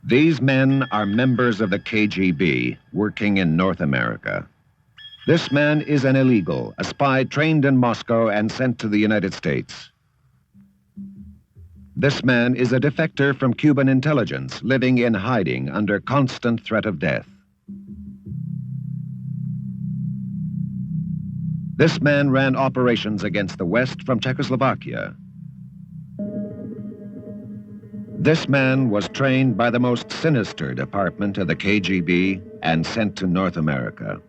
These men are members of the KGB working in North America. This man is an illegal, a spy trained in Moscow and sent to the United States. This man is a defector from Cuban intelligence, living in hiding under constant threat of death. This man ran operations against the West from Czechoslovakia. This man was trained by the most sinister department of the KGB and sent to North America.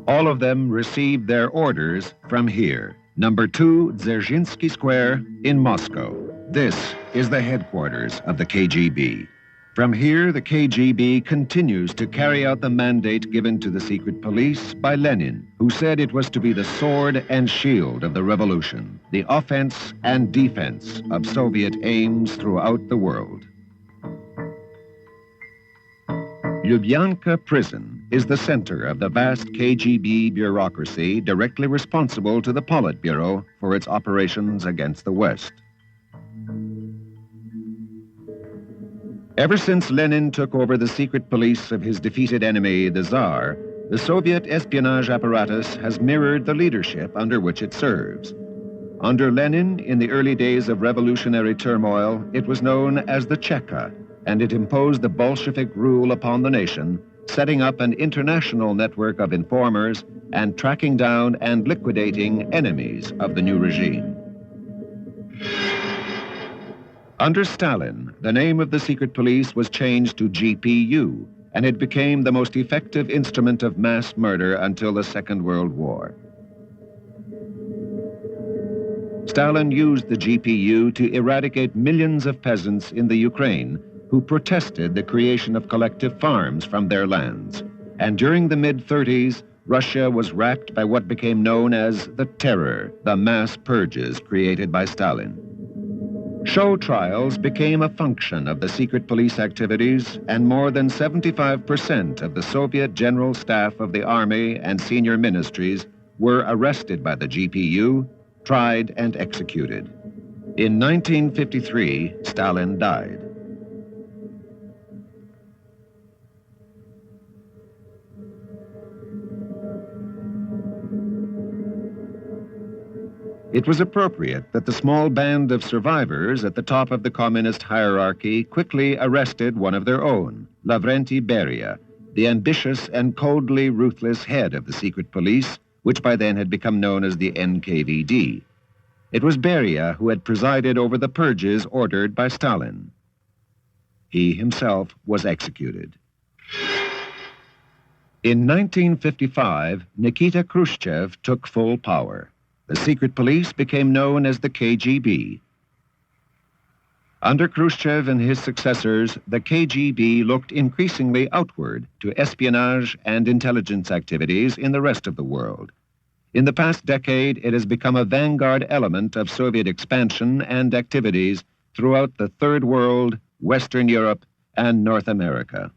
All of them received their orders from here, number 2 Dzerzhinsky Square in Moscow. This is the headquarters of the KGB. From here, the KGB continues to carry out the mandate given to the secret police by Lenin, who said it was to be the sword and shield of the revolution, the offense and defense of Soviet aims throughout the world. Lubyanka prison is the center of the vast KGB bureaucracy directly responsible to the Politburo for its operations against the West. Ever since Lenin took over the secret police of his defeated enemy, the Tsar, the Soviet espionage apparatus has mirrored the leadership under which it serves. Under Lenin, in the early days of revolutionary turmoil, it was known as the Cheka, and it imposed the Bolshevik rule upon the nation, setting up an international network of informers and tracking down and liquidating enemies of the new regime. Under Stalin, the name of the secret police was changed to GPU, and it became the most effective instrument of mass murder until the Second World War. Stalin used the GPU to eradicate millions of peasants in the Ukraine who protested the creation of collective farms from their lands. And during the mid-30s, Russia was racked by what became known as the Terror, the mass purges created by Stalin. Show trials became a function of the secret police activities, and more than 75% of the Soviet general staff of the army and senior ministries were arrested by the GPU, tried and executed. In 1953, Stalin died. It was appropriate that the small band of survivors at the top of the communist hierarchy quickly arrested one of their own, Lavrenti Beria, the ambitious and coldly ruthless head of the secret police, which by then had become known as the NKVD. It was Beria who had presided over the purges ordered by Stalin. He himself was executed. In 1955, Nikita Khrushchev took full power. The secret police became known as the KGB. Under Khrushchev and his successors, the KGB looked increasingly outward to espionage and intelligence activities in the rest of the world. In the past decade, it has become a vanguard element of Soviet expansion and activities throughout the Third World, Western Europe, and North America.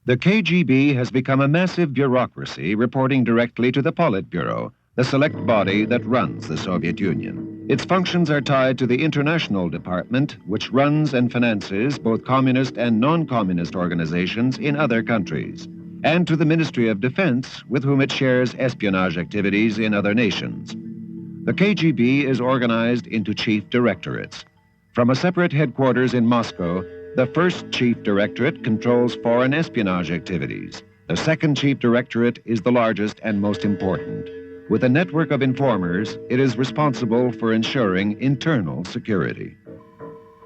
The KGB has become a massive bureaucracy reporting directly to the Politburo, the select body that runs the Soviet Union. Its functions are tied to the International Department, which runs and finances both communist and non-communist organizations in other countries, and to the Ministry of Defense, with whom it shares espionage activities in other nations. The KGB is organized into chief directorates. From a separate headquarters in Moscow, the first chief directorate controls foreign espionage activities. The second chief directorate is the largest and most important. With a network of informers, it is responsible for ensuring internal security.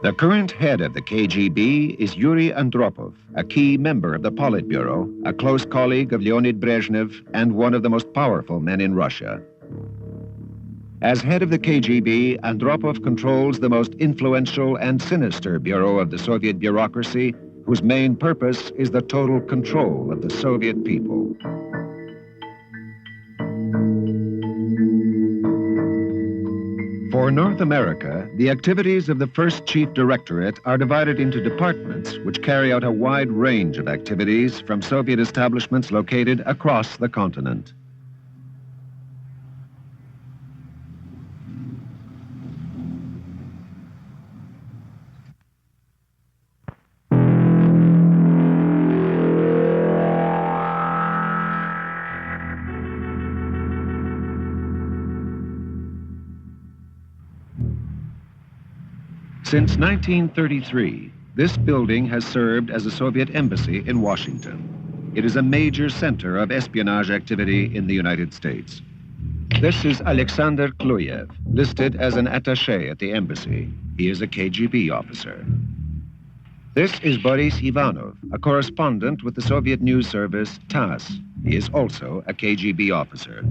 The current head of the KGB is Yuri Andropov, a key member of the Politburo, a close colleague of Leonid Brezhnev, and one of the most powerful men in Russia. As head of the KGB, Andropov controls the most influential and sinister bureau of the Soviet bureaucracy, whose main purpose is the total control of the Soviet people. For North America, the activities of the first chief directorate are divided into departments which carry out a wide range of activities from Soviet establishments located across the continent. Since 1933, this building has served as a Soviet embassy in Washington. It is a major center of espionage activity in the United States. This is Alexander Kluyev, listed as an attaché at the embassy. He is a KGB officer. This is Boris Ivanov, a correspondent with the Soviet news service TASS. He is also a KGB officer.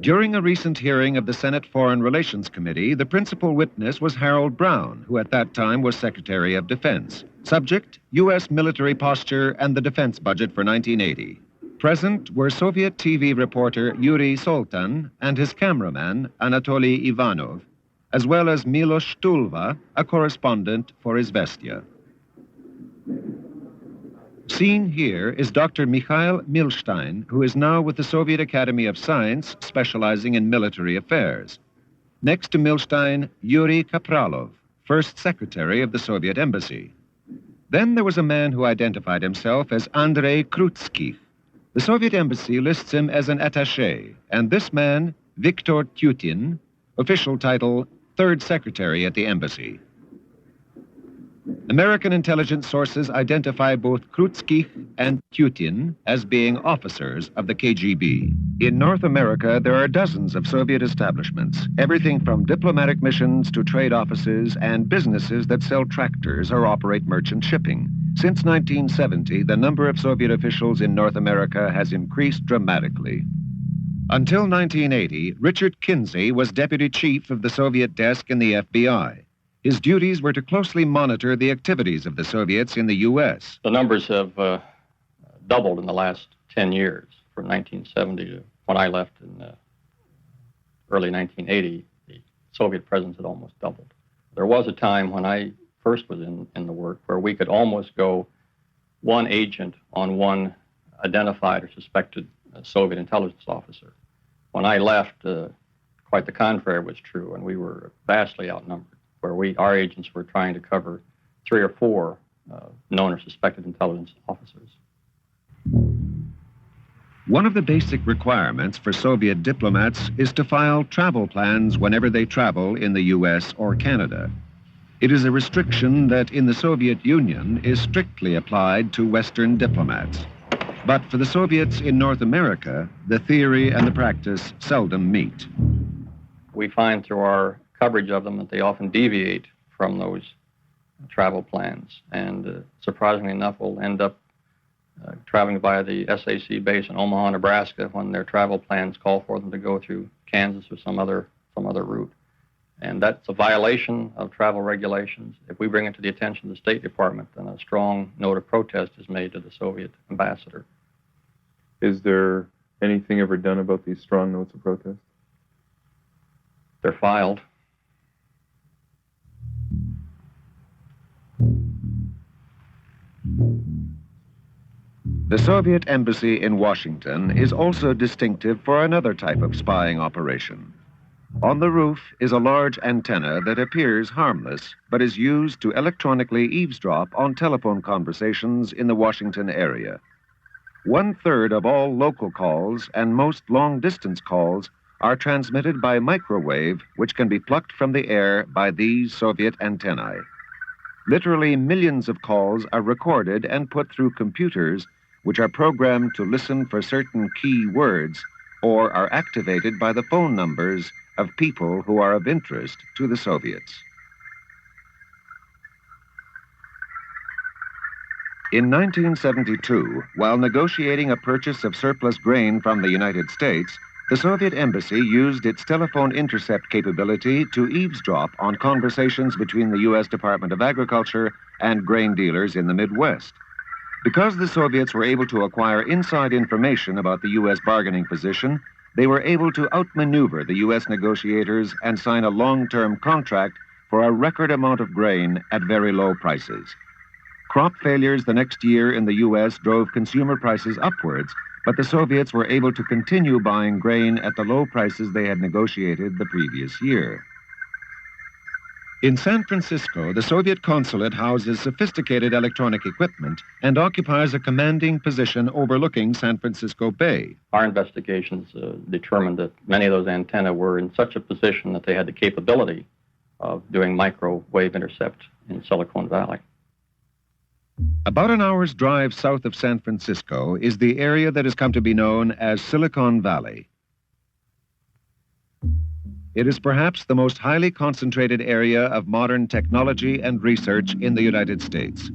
During a recent hearing of the Senate Foreign Relations Committee, the principal witness was Harold Brown, who at that time was Secretary of Defense. Subject, U.S. military posture and the defense budget for 1980. Present were Soviet TV reporter Yuri Soltan and his cameraman, Anatoly Ivanov, as well as Milos Tulva, a correspondent for Izvestia. Seen here is Dr. Mikhail Milstein, who is now with the Soviet Academy of Science, specializing in military affairs. Next to Milstein, Yuri Kapralov, first secretary of the Soviet embassy. Then there was a man who identified himself as Andrei Krutskih. The Soviet embassy lists him as an attaché, and this man, Viktor Tutin, official title, third secretary at the embassy. American intelligence sources identify both Krutskih and Tutin as being officers of the KGB. In North America, there are dozens of Soviet establishments, everything from diplomatic missions to trade offices and businesses that sell tractors or operate merchant shipping. Since 1970, the number of Soviet officials in North America has increased dramatically. Until 1980, Richard Kinsey was deputy chief of the Soviet desk in the FBI. His duties were to closely monitor the activities of the Soviets in the U.S. The numbers have doubled in the last 10 years. From 1970 to when I left in early 1980, the Soviet presence had almost doubled. There was a time when I first was in the work where we could almost go one agent on one identified or suspected Soviet intelligence officer. When I left, quite the contrary was true, and we were vastly outnumbered, where our agents were trying to cover 3 or 4 known or suspected intelligence officers. One of the basic requirements for Soviet diplomats is to file travel plans whenever they travel in the U.S. or Canada. It is a restriction that in the Soviet Union is strictly applied to Western diplomats. But for the Soviets in North America, the theory and the practice seldom meet. We find through our coverage of them that they often deviate from those travel plans, and surprisingly enough will end up traveling via the SAC base in Omaha, Nebraska, when their travel plans call for them to go through Kansas or some other route. And that's a violation of travel regulations. If we bring it to the attention of the State Department, then a strong note of protest is made to the Soviet ambassador. Is there anything ever done about these strong notes of protest? They're filed. The Soviet embassy in Washington is also distinctive for another type of spying operation. On the roof is a large antenna that appears harmless, but is used to electronically eavesdrop on telephone conversations in the Washington area. 1/3 of all local calls and most long-distance calls are transmitted by microwave, which can be plucked from the air by these Soviet antennae. Literally millions of calls are recorded and put through computers, which are programmed to listen for certain key words or are activated by the phone numbers of people who are of interest to the Soviets. In 1972, while negotiating a purchase of surplus grain from the United States, the Soviet embassy used its telephone intercept capability to eavesdrop on conversations between the U.S. Department of Agriculture and grain dealers in the Midwest. Because the Soviets were able to acquire inside information about the U.S. bargaining position, they were able to outmaneuver the U.S. negotiators and sign a long-term contract for a record amount of grain at very low prices. Crop failures the next year in the U.S. drove consumer prices upwards, but the Soviets were able to continue buying grain at the low prices they had negotiated the previous year. In San Francisco, the Soviet consulate houses sophisticated electronic equipment and occupies a commanding position overlooking San Francisco Bay. Our investigations determined that many of those antennae were in such a position that they had the capability of doing microwave intercept in Silicon Valley. About an hour's drive south of San Francisco is the area that has come to be known as Silicon Valley. It is perhaps the most highly concentrated area of modern technology and research in the United States.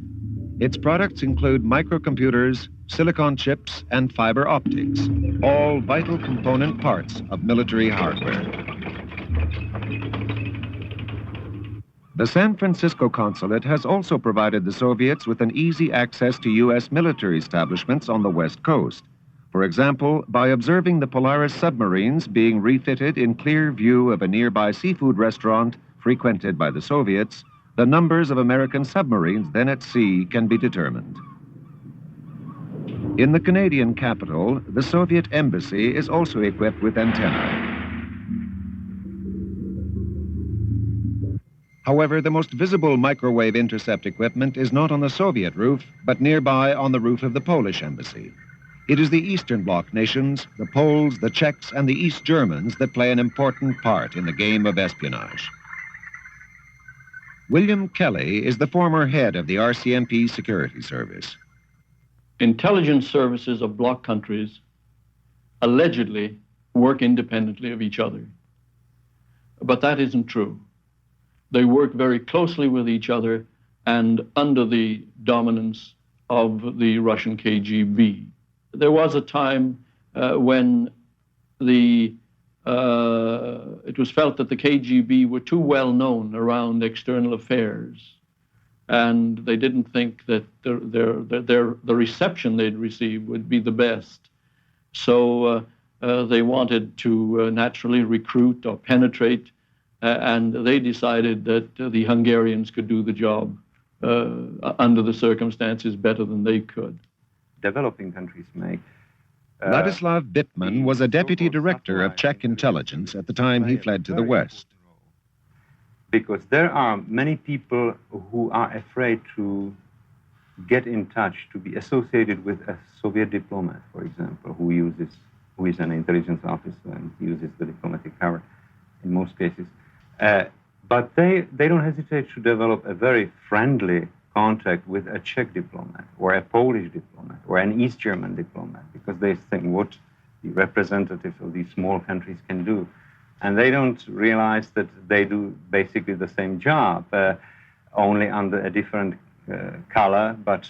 Its products include microcomputers, silicon chips, and fiber optics, all vital component parts of military hardware. The San Francisco consulate has also provided the Soviets with an easy access to U.S. military establishments on the West Coast. For example, by observing the Polaris submarines being refitted in clear view of a nearby seafood restaurant frequented by the Soviets, the numbers of American submarines then at sea can be determined. In the Canadian capital, the Soviet embassy is also equipped with antennae. However, the most visible microwave intercept equipment is not on the Soviet roof, but nearby on the roof of the Polish embassy. It is the Eastern Bloc nations, the Poles, the Czechs, and the East Germans that play an important part in the game of espionage. William Kelly is the former head of the RCMP Security Service. Intelligence services of bloc countries allegedly work independently of each other. But that isn't true. They work very closely with each other and under the dominance of the Russian KGB. There was a time when it was felt that the KGB were too well known around external affairs, and they didn't think that the reception they'd receive would be the best. So they wanted to naturally recruit or penetrate, and they decided that the Hungarians could do the job under the circumstances better than they could. Developing countries make. Ladislav Bittman was a deputy director of Czech intelligence at the time he fled to the West. Because there are many people who are afraid to get in touch, to be associated with a Soviet diplomat, for example, who is an intelligence officer and uses the diplomatic power in most cases. But they don't hesitate to develop a very friendly contact with a Czech diplomat or a Polish diplomat or an East German diplomat, because they think what the representatives of these small countries can do. And they don't realize that they do basically the same job, only under a different color, but...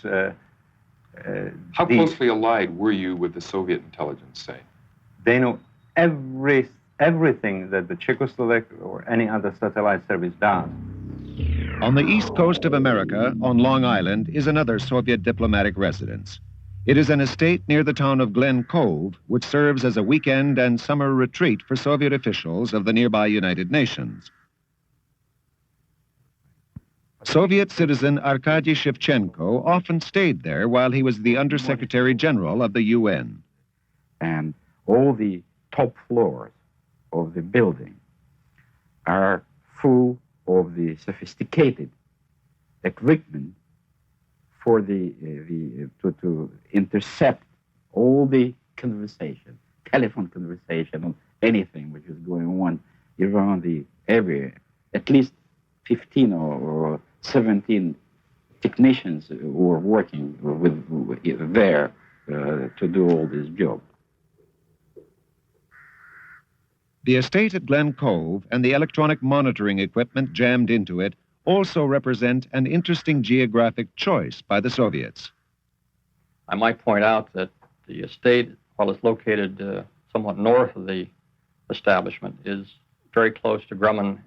How closely allied were you with the Soviet intelligence, say? They know everything that the Czechoslovak or any other satellite service does. On the east coast of America, on Long Island, is another Soviet diplomatic residence. It is an estate near the town of Glen Cove, which serves as a weekend and summer retreat for Soviet officials of the nearby United Nations. Soviet citizen Arkady Shevchenko often stayed there while he was the Undersecretary General of the UN. And all the top floors of the building are full of the sophisticated equipment for to intercept all the conversation, telephone conversation, or anything which is going on around the area. At least 15 or 17 technicians who are working there to do all this job. The estate at Glen Cove and the electronic monitoring equipment jammed into it also represent an interesting geographic choice by the Soviets. I might point out that the estate, while it's located somewhat north of the establishment, is very close to Grumman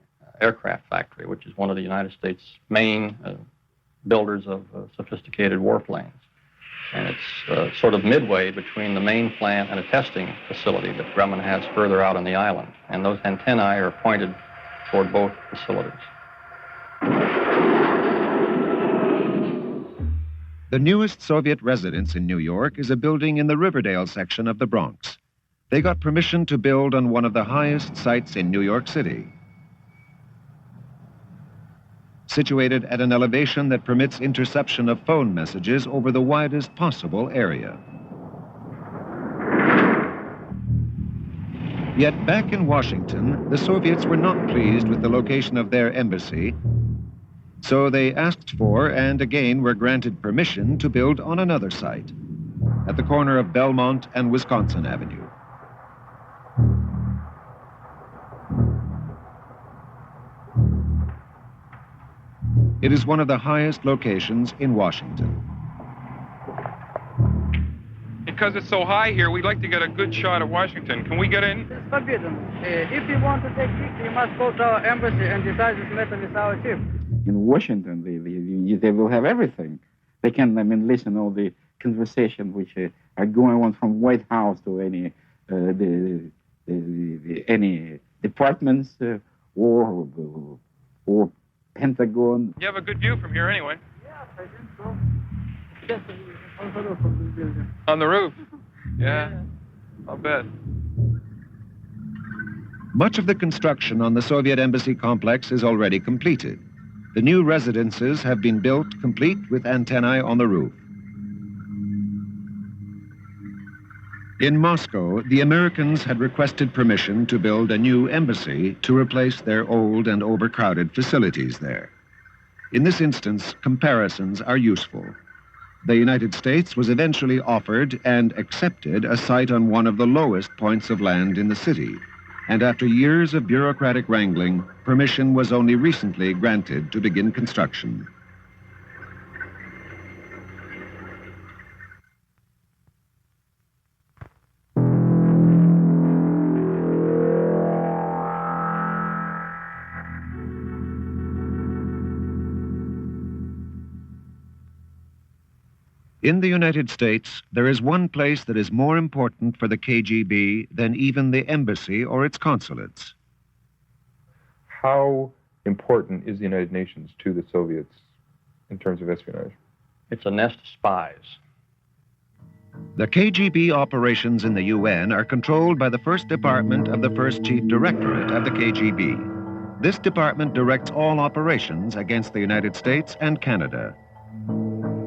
Aircraft Factory, which is one of the United States' main builders of sophisticated warplanes. And it's sort of midway between the main plant and a testing facility that Grumman has further out on the island. And those antennae are pointed toward both facilities. The newest Soviet residence in New York is a building in the Riverdale section of the Bronx. They got permission to build on one of the highest sites in New York City. Situated at an elevation that permits interception of phone messages over the widest possible area. Yet back in Washington, the Soviets were not pleased with the location of their embassy, so they asked for and again were granted permission to build on another site at the corner of Belmont and Wisconsin Avenue. It is one of the highest locations in Washington. Because it's so high here, we'd like to get a good shot of Washington. Can we get in? It's forbidden. If you want to take pictures, you must go to our embassy and decide this matter with our chief. In Washington, they will have everything. They can, listen all the conversation which are going on from White House to any any departments or Pentagon. You have a good view from here anyway. Yes, I think so. Just on the roof of this building. On the roof? Yeah, I'll bet. Much of the construction on the Soviet embassy complex is already completed. The new residences have been built complete with antennae on the roof. In Moscow, the Americans had requested permission to build a new embassy to replace their old and overcrowded facilities there. In this instance, comparisons are useful. The United States was eventually offered and accepted a site on one of the lowest points of land in the city. And after years of bureaucratic wrangling, permission was only recently granted to begin construction. In the United States, there is one place that is more important for the KGB than even the embassy or its consulates. How important is the United Nations to the Soviets in terms of espionage? It's a nest of spies. The KGB operations in the UN are controlled by the First Department of the First Chief Directorate of the KGB. This department directs all operations against the United States and Canada.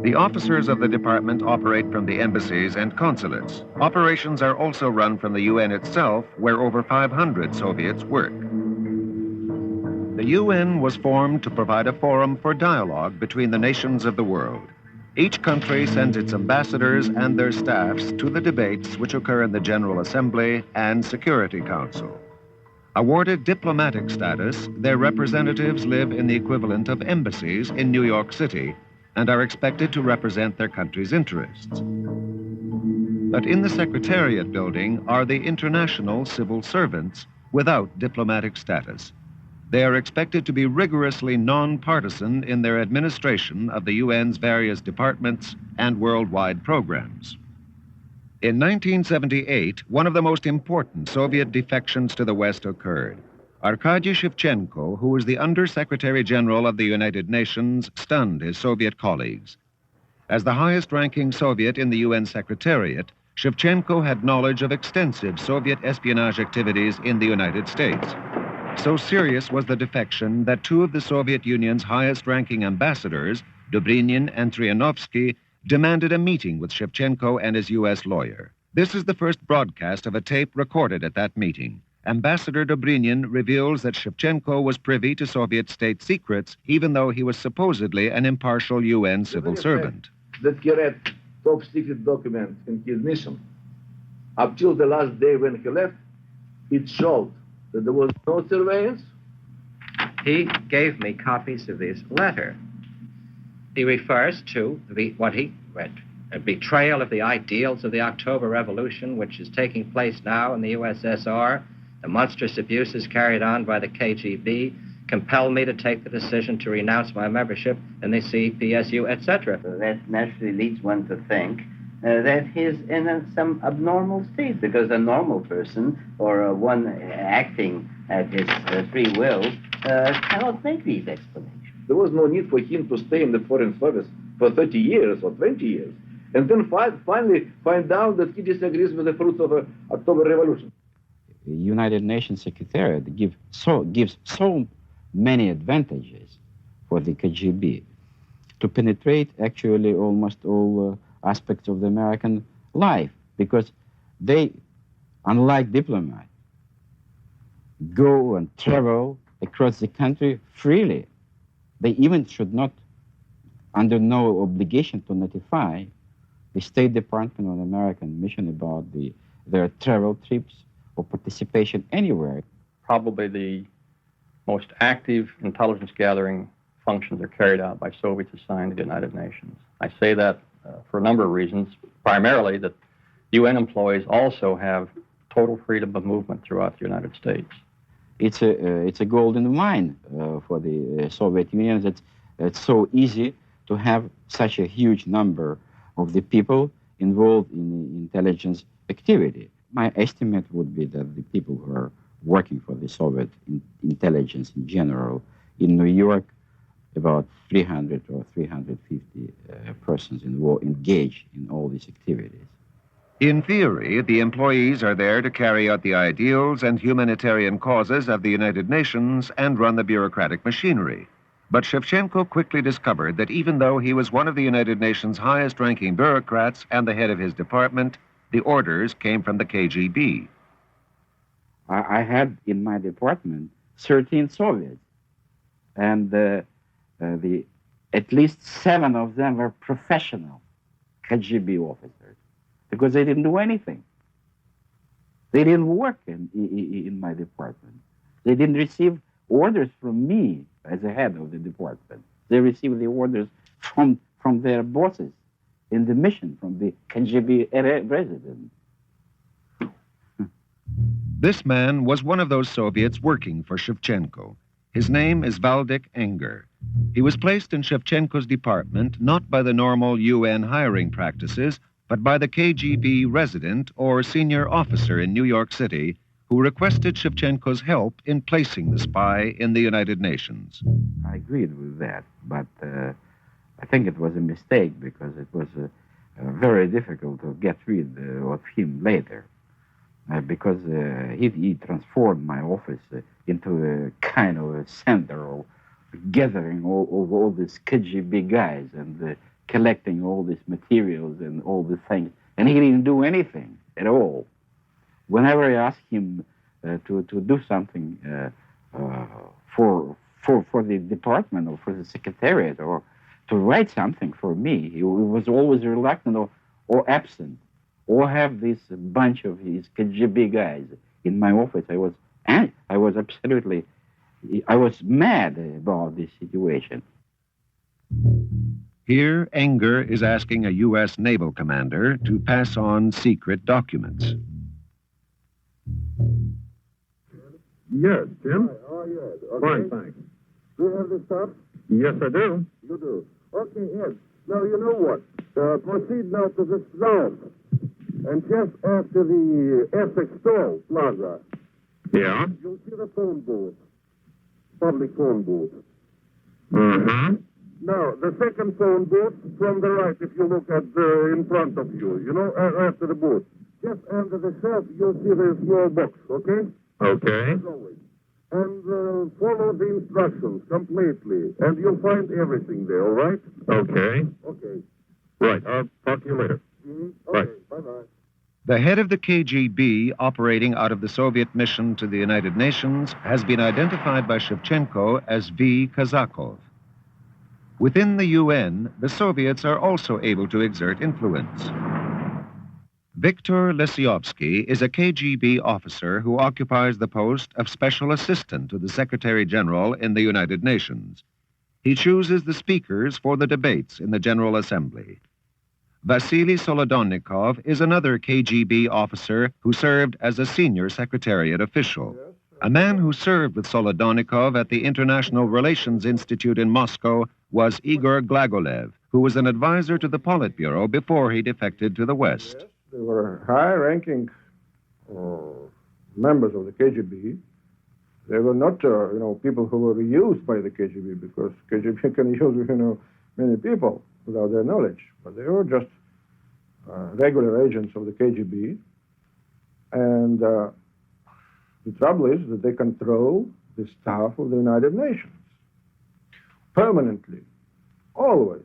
The officers of the department operate from the embassies and consulates. Operations are also run from the UN itself, where over 500 Soviets work. The UN was formed to provide a forum for dialogue between the nations of the world. Each country sends its ambassadors and their staffs to the debates which occur in the General Assembly and Security Council. Awarded diplomatic status, their representatives live in the equivalent of embassies in New York City and are expected to represent their country's interests. But in the Secretariat building are the international civil servants without diplomatic status. They are expected to be rigorously non-partisan in their administration of the UN's various departments and worldwide programs. In 1978, one of the most important Soviet defections to the West occurred. Arkady Shevchenko, who was the Under-Secretary General of the United Nations, stunned his Soviet colleagues. As the highest-ranking Soviet in the UN Secretariat, Shevchenko had knowledge of extensive Soviet espionage activities in the United States. So serious was the defection that two of the Soviet Union's highest-ranking ambassadors, Dobrynin and Trianovsky, demanded a meeting with Shevchenko and his U.S. lawyer. This is the first broadcast of a tape recorded at that meeting. Ambassador Dobrynin reveals that Shevchenko was privy to Soviet state secrets, even though he was supposedly an impartial UN civil servant. That he read top secret documents in his mission. Up till the last day when he left, it showed that there was no surveillance. He gave me copies of this letter. He refers to what he read, a betrayal of the ideals of the October Revolution, which is taking place now in the USSR. The monstrous abuses carried on by the KGB compel me to take the decision to renounce my membership in the CPSU, etc. That naturally leads one to think that he's in some abnormal state, because a normal person or one acting at his free will cannot make these explanations. There was no need for him to stay in the Foreign Service for 30 years or 20 years, and then finally find out that he disagrees with the fruits of the October Revolution. The United Nations Secretariat gives so many advantages for the KGB to penetrate actually almost all aspects of the American life, because they, unlike diplomats, go and travel across the country freely. They even should not, under no obligation, to notify the State Department or the American mission about their travel trips or participation anywhere. Probably the most active intelligence gathering functions are carried out by Soviets assigned to the United Nations. I say that for a number of reasons, primarily that UN employees also have total freedom of movement throughout the United States. It's a golden mine for the Soviet Union. It's so easy to have such a huge number of the people involved in the intelligence activity. My estimate would be that the people who are working for the Soviet intelligence in general in New York, about 300 or 350 persons engaged in all these activities. In theory, the employees are there to carry out the ideals and humanitarian causes of the United Nations and run the bureaucratic machinery. But Shevchenko quickly discovered that even though he was one of the United Nations' highest-ranking bureaucrats and the head of his department, the orders came from the KGB. I had in my department 13 Soviets, and at least 7 of them were professional KGB officers, because they didn't do anything. They didn't work in my department. They didn't receive orders from me as the head of the department. They received the orders from their bosses in the mission, from the KGB resident. This man was one of those Soviets working for Shevchenko. His name is Valdek Enger. He was placed in Shevchenko's department not by the normal UN hiring practices, but by the KGB resident or senior officer in New York City who requested Shevchenko's help in placing the spy in the United Nations. I agreed with that, but I think it was a mistake because it was very difficult to get rid of him later. Because he transformed my office into a kind of a center of gathering all these KGB guys and collecting all these materials and all the things. And he didn't do anything at all. Whenever I asked him to do something for the department or for the secretariat or to write something for me, he was always reluctant or absent. Or have this bunch of his KGB guys in my office. I was mad about this situation. Here, Enger is asking a U.S. naval commander to pass on secret documents. Yes, Jim? Oh, yes. Okay. Fine, thanks. Do you have the stuff? Yes, I do. You do. Okay, Ed. Now, you know what? Proceed now to the south. And just after the Essex Toll Plaza, Yeah? you'll see the phone booth. Public phone booth. Mm-hmm. Now, the second phone booth from the right, if you look at in front of you, after the booth. Just under the shelf, you'll see the small box, okay? Okay. As always. And follow the instructions completely, and you'll find everything there, all right? Okay. Okay. Right, I'll talk to you later. Mm-hmm. Bye. Okay, bye-bye. The head of the KGB operating out of the Soviet mission to the United Nations has been identified by Shevchenko as V. Kazakov. Within the UN, the Soviets are also able to exert influence. Viktor Lesyovsky is a KGB officer who occupies the post of Special Assistant to the Secretary General in the United Nations. He chooses the speakers for the debates in the General Assembly. Vasily Solodonnikov is another KGB officer who served as a senior secretariat official. A man who served with Solodonnikov at the International Relations Institute in Moscow was Igor Glagolev, who was an advisor to the Politburo before he defected to the West. Yes, they were high-ranking members of the KGB. They were not, people who were used by the KGB, because KGB can use, many people without their knowledge. But they were just regular agents of the KGB. And the trouble is that they control the staff of the United Nations. Permanently. Always.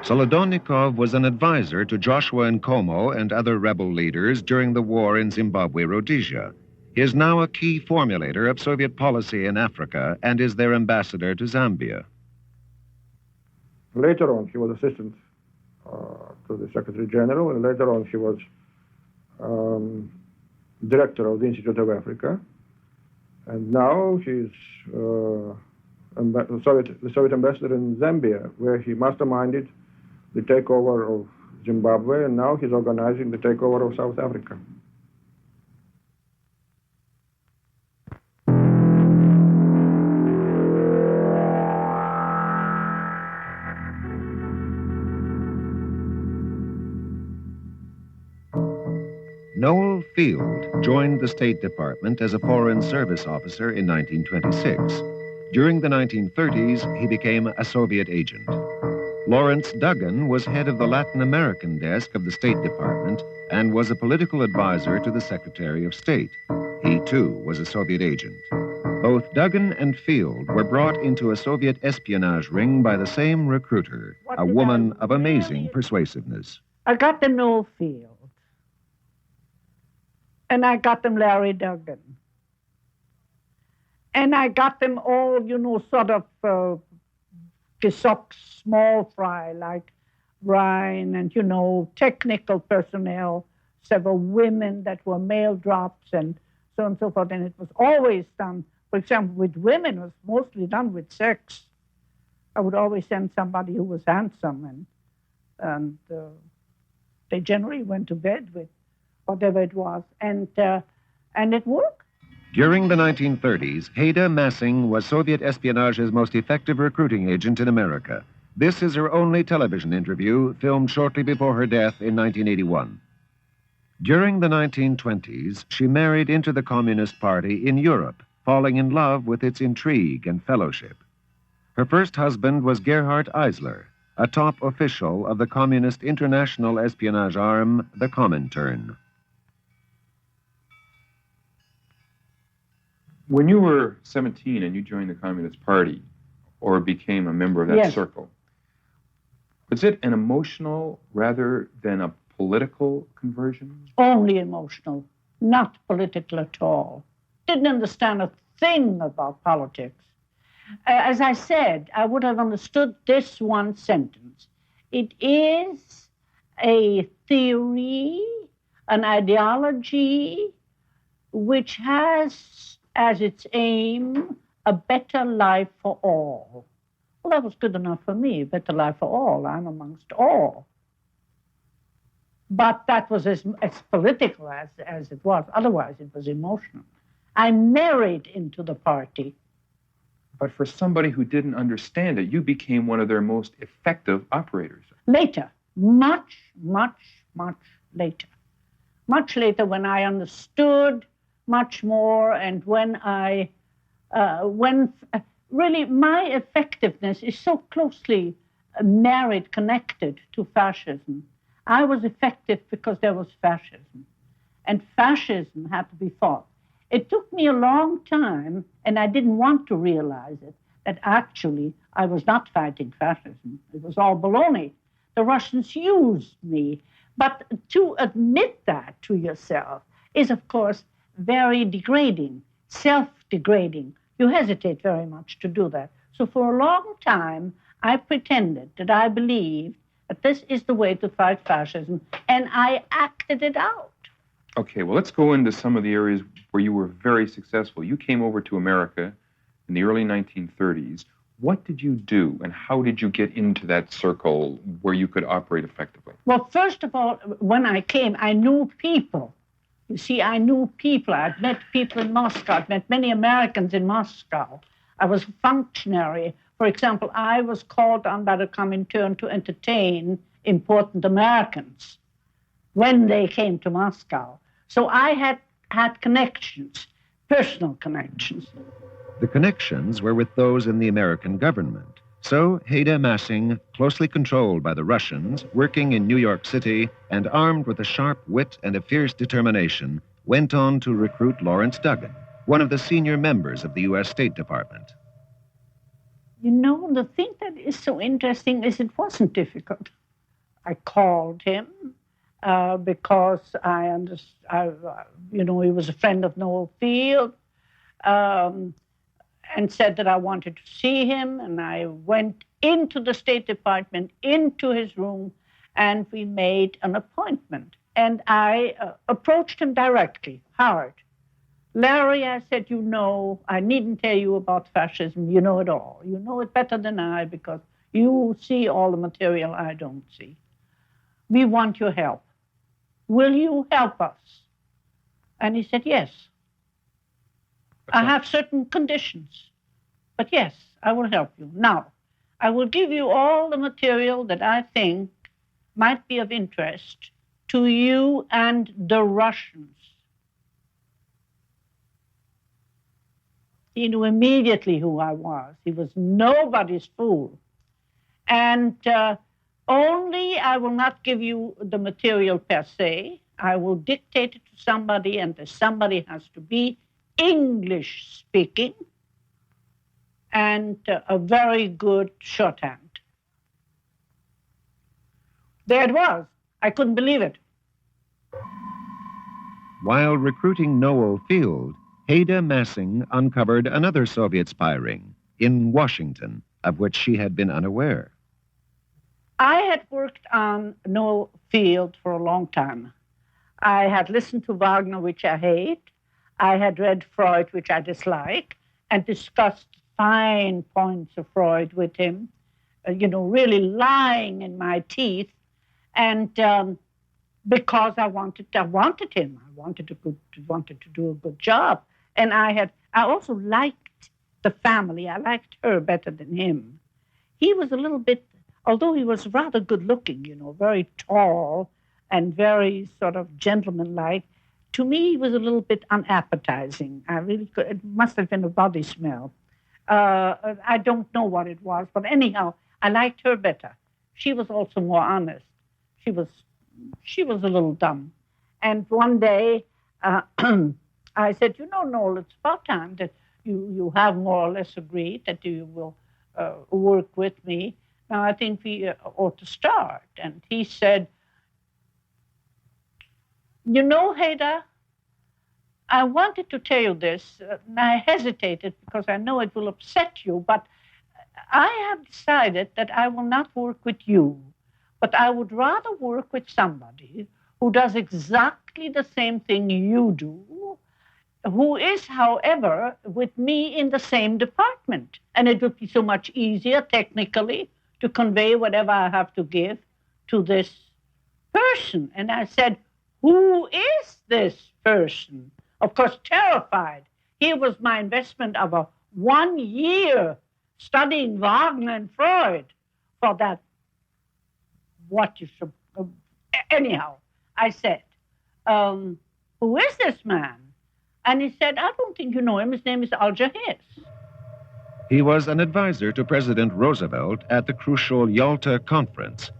Solodonnikov was an advisor to Joshua Nkomo and other rebel leaders during the war in Zimbabwe-Rhodesia. He is now a key formulator of Soviet policy in Africa and is their ambassador to Zambia. Later on, he was assistant to the Secretary General, and later on he was director of the Institute of Africa. And now he's the Soviet ambassador in Zambia, where he masterminded the takeover of Zimbabwe, and now he's organizing the takeover of South Africa. Noel Field joined the State Department as a Foreign Service officer in 1926. During the 1930s, he became a Soviet agent. Lawrence Duggan was head of the Latin American desk of the State Department and was a political advisor to the Secretary of State. He, too, was a Soviet agent. Both Duggan and Field were brought into a Soviet espionage ring by the same recruiter, a woman of amazing persuasiveness. I got them Noel Field. And I got them Larry Duggan. And I got them all, sort of small fry, like Ryan, and, technical personnel, several women that were mail drops, and so on and so forth. And it was always done, for example, with women, it was mostly done with sex. I would always send somebody who was handsome, and they generally went to bed with whatever it was, and it worked. During the 1930s, Haida Massing was Soviet espionage's most effective recruiting agent in America. This is her only television interview, filmed shortly before her death in 1981. During the 1920s, she married into the Communist Party in Europe, falling in love with its intrigue and fellowship. Her first husband was Gerhard Eisler, a top official of the Communist international espionage arm, the Comintern. When you were 17 and you joined the Communist Party, or became a member of that Yes. circle, was it an emotional rather than a political conversion? Only emotional, not political at all. Didn't understand a thing about politics. As I said, I would have understood this one sentence. It is a theory, an ideology, which has as its aim a better life for all. Well, that was good enough for me, better life for all. I'm amongst all. But that was as political as it was. Otherwise, it was emotional. I married into the party. But for somebody who didn't understand it, you became one of their most effective operators. Later, much, much, much later. Much later, when I understood much more, and when really my effectiveness is so closely married, connected to fascism. I was effective because there was fascism, and fascism had to be fought. It took me a long time, and I didn't want to realize it, that actually I was not fighting fascism. It was all baloney. The Russians used me. But to admit that to yourself is, of course, very degrading, self-degrading. You hesitate very much to do that. So for a long time, I pretended that I believed that this is the way to fight fascism, and I acted it out. Okay, well, let's go into some of the areas where you were very successful. You came over to America in the early 1930s. What did you do, and how did you get into that circle where you could operate effectively? Well, first of all, when I came, I knew people. You see, I knew people. I'd met people in Moscow. I'd met many Americans in Moscow. I was a functionary. For example, I was called on by the Comintern to entertain important Americans when they came to Moscow. So I had connections, personal connections. The connections were with those in the American government. So Haida Massing, closely controlled by the Russians, working in New York City, and armed with a sharp wit and a fierce determination, went on to recruit Lawrence Duggan, one of the senior members of the U.S. State Department. You know, the thing that is so interesting is it wasn't difficult. I called him because he was a friend of Noel Field, and said that I wanted to see him. And I went into the State Department, into his room, and we made an appointment. And I approached him directly, hard. Larry, I said, I needn't tell you about fascism. You know it all. You know it better than I, because you see all the material I don't see. We want your help. Will you help us? And he said, yes. I have certain conditions, but yes, I will help you. Now, I will give you all the material that I think might be of interest to you and the Russians. He knew immediately who I was. He was nobody's fool. And only I will not give you the material per se. I will dictate it to somebody, and the somebody has to be English speaking and a very good shorthand. There it was. I couldn't believe it. While recruiting Noel Field, Haida Massing uncovered another Soviet spy ring in Washington, of which she had been unaware. I had worked on Noel Field for a long time. I had listened to Wagner, which I hate. I had read Freud, which I dislike, and discussed fine points of Freud with him, really lying in my teeth. And because I wanted him. I wanted to do a good job. And I also liked the family. I liked her better than him. He was a little bit, although he was rather good looking, very tall and very sort of gentlemanlike, to me he was a little bit unappetizing. It must have been a body smell. I don't know what it was, but anyhow, I liked her better. She was also more honest. She was a little dumb. And one day, I said, Noel, it's about time that you have more or less agreed that you will work with me. Now, I think we ought to start. And he said, Haida, I wanted to tell you this, and I hesitated because I know it will upset you, but I have decided that I will not work with you, but I would rather work with somebody who does exactly the same thing you do, who is, however, with me in the same department. And it would be so much easier technically to convey whatever I have to give to this person. And I said, who is this person? Of course, terrified. Here was my investment of 1 year studying Wagner and Freud for that. Anyhow, I said, who is this man? And he said, I don't think you know him. His name is Alger Hiss. He was an advisor to President Roosevelt at the crucial Yalta Conference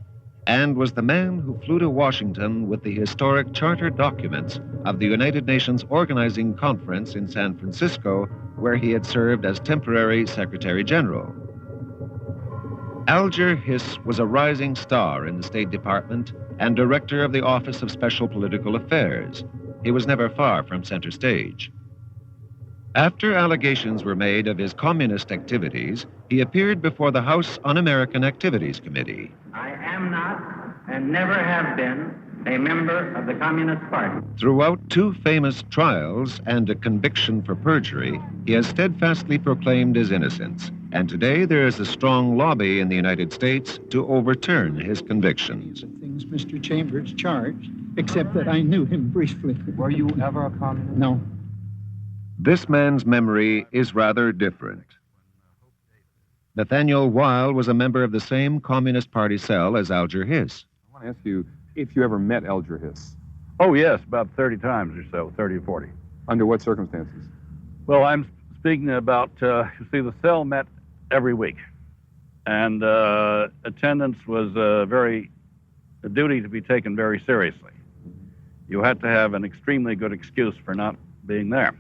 and was the man who flew to Washington with the historic charter documents of the United Nations Organizing Conference in San Francisco, where he had served as temporary Secretary General. Alger Hiss was a rising star in the State Department and director of the Office of Special Political Affairs. He was never far from center stage. After allegations were made of his communist activities, he appeared before the House Un-American Activities Committee. I am not and never have been a member of the Communist Party. Throughout 2 famous trials and a conviction for perjury, he has steadfastly proclaimed his innocence. And today there is a strong lobby in the United States to overturn his convictions. Things Mr. Chambers charged, except that I knew him briefly. Were you ever a communist? No. This man's memory is rather different. Nathaniel Weil was a member of the same Communist Party cell as Alger Hiss. I want to ask you if you ever met Alger Hiss. Oh, yes, about 30 times or so, 30 or 40. Under what circumstances? Well, I'm speaking about, you see, the cell met every week. And attendance was a duty to be taken very seriously. You had to have an extremely good excuse for not being there.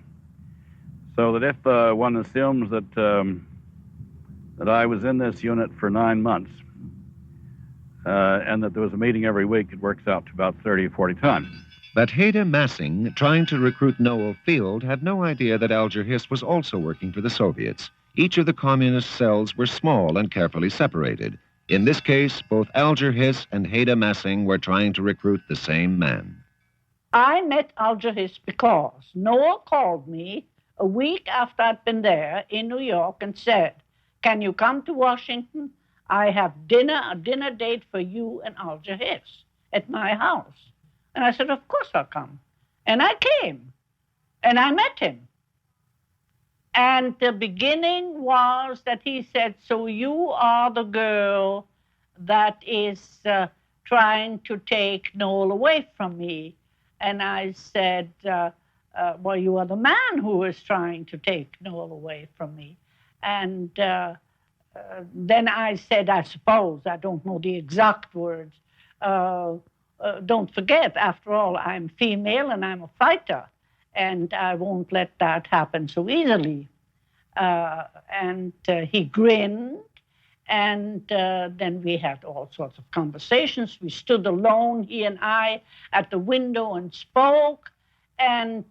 So that if one assumes that I was in this unit for 9 months and that there was a meeting every week, it works out to about 30 or 40 times. But Hader Massing, trying to recruit Noel Field, had no idea that Alger Hiss was also working for the Soviets. Each of the communist cells were small and carefully separated. In this case, both Alger Hiss and Hader Massing were trying to recruit the same man. I met Alger Hiss because Noel called me a week after I'd been there in New York and said, "Can you come to Washington? I have a dinner date for you and Alger Hiss at my house." And I said, "Of course I'll come." And I came, and I met him. And the beginning was that he said, "So you are the girl that is trying to take Noel away from me." And I said, "Well, you are the man who is trying to take Noel away from me." And then I said, "I suppose, I don't know the exact words, don't forget, after all, I'm female and I'm a fighter, and I won't let that happen so easily." And he grinned, and then we had all sorts of conversations. We stood alone, he and I, at the window and spoke, and